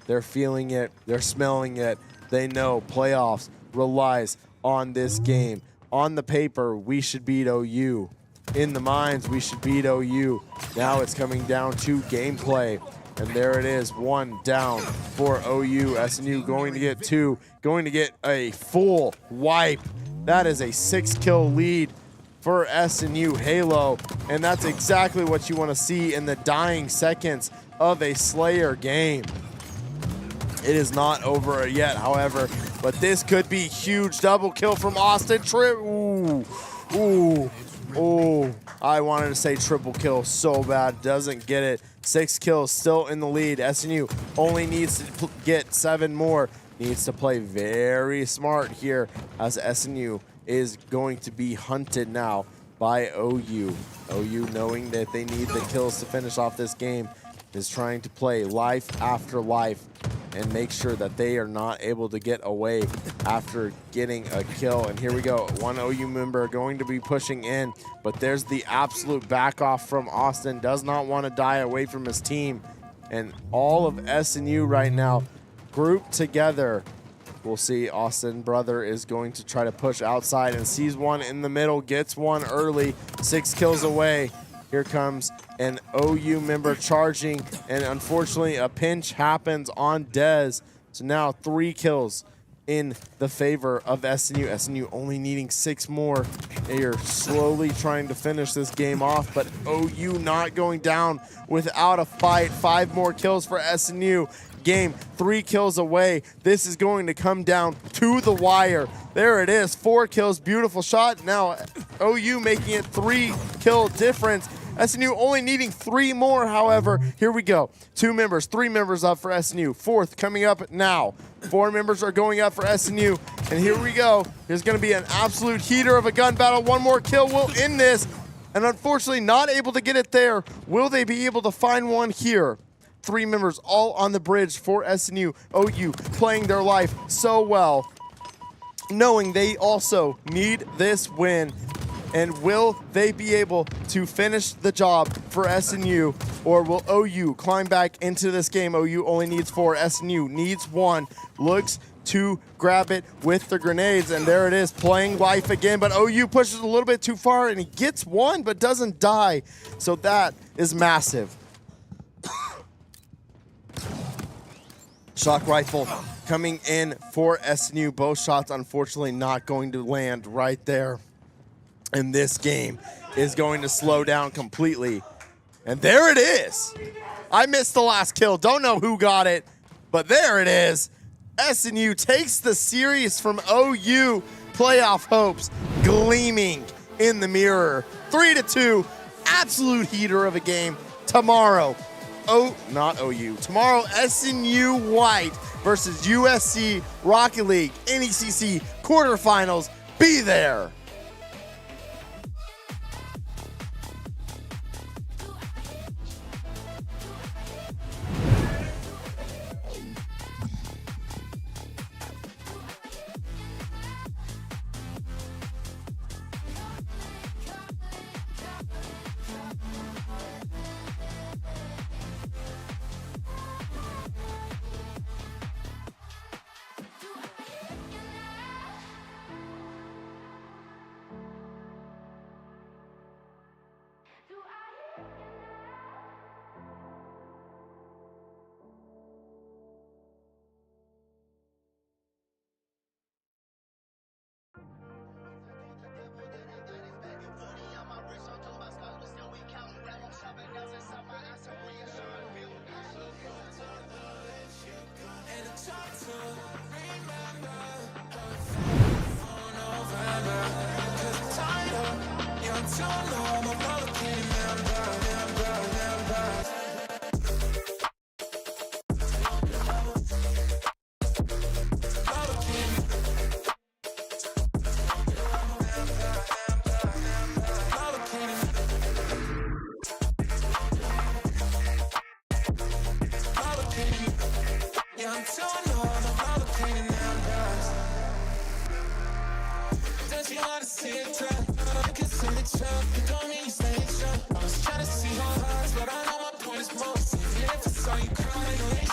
They're feeling it. They're smelling it. They know playoffs relies on this game. On the paper, we should beat OU. In the minds, we should beat OU. Now it's coming down to gameplay. And there it is, one down for OU. SNU going to get two, going to get a full wipe. That is a 6-kill lead for SNU Halo. And that's exactly what you want to see in the dying seconds of a Slayer game. It is not over yet, however, but this could be huge. Double kill from Austin. Ooh, ooh, ooh. I wanted to say triple kill so bad. Doesn't get it. 6 kills, still in the lead. SNU only needs to get 7 more. Needs to play very smart here as SNU is going to be hunted now by OU. OU, knowing that they need the kills to finish off this game, is trying to play life after life and make sure that they are not able to get away after getting a kill. And here we go, one OU member going to be pushing in, but there's the absolute back off from Austin. Does not want to die away from his team. And all of SNU right now grouped together. We'll see Austin brother is going to try to push outside and sees one in the middle, gets one early, 6 kills away. Here comes an OU member charging, and unfortunately a pinch happens on Dez. So now 3 kills in the favor of SNU. SNU only needing 6 more. They are slowly trying to finish this game off, but OU not going down without a fight. 5 more kills for SNU. Game 3 kills away. This is going to come down to the wire. There it is, 4 kills, beautiful shot. Now OU making it 3-kill difference. SNU only needing 3 more, however. Here we go. 2 members, 3 members up for SNU. 4th coming up now. 4 members are going up for SNU. And here we go. There's going to be an absolute heater of a gun battle. 1 more kill will end this. And unfortunately not able to get it there. Will they be able to find one here? 3 members all on the bridge for SNU. OU playing their life so well, knowing they also need this win. And will they be able to finish the job for SNU, or will OU climb back into this game? OU only needs 4. SNU needs 1. Looks to grab it with the grenades, and there it is, playing life again. But OU pushes a little bit too far, and he gets 1, but doesn't die. So that is massive. Shock rifle coming in for SNU. Both shots unfortunately not going to land right there. And this game is going to slow down completely. And there it is. I missed the last kill. Don't know who got it, but there it is. SNU takes the series from OU. Playoff hopes gleaming in the mirror. 3-2, absolute heater of a game. Tomorrow, not OU. Tomorrow, SNU White versus USC Rocket League NECC quarterfinals. Be there. tough, it don't mean you stay strong. I was trying to see your eyes, but I know my point is most. If I saw you cry,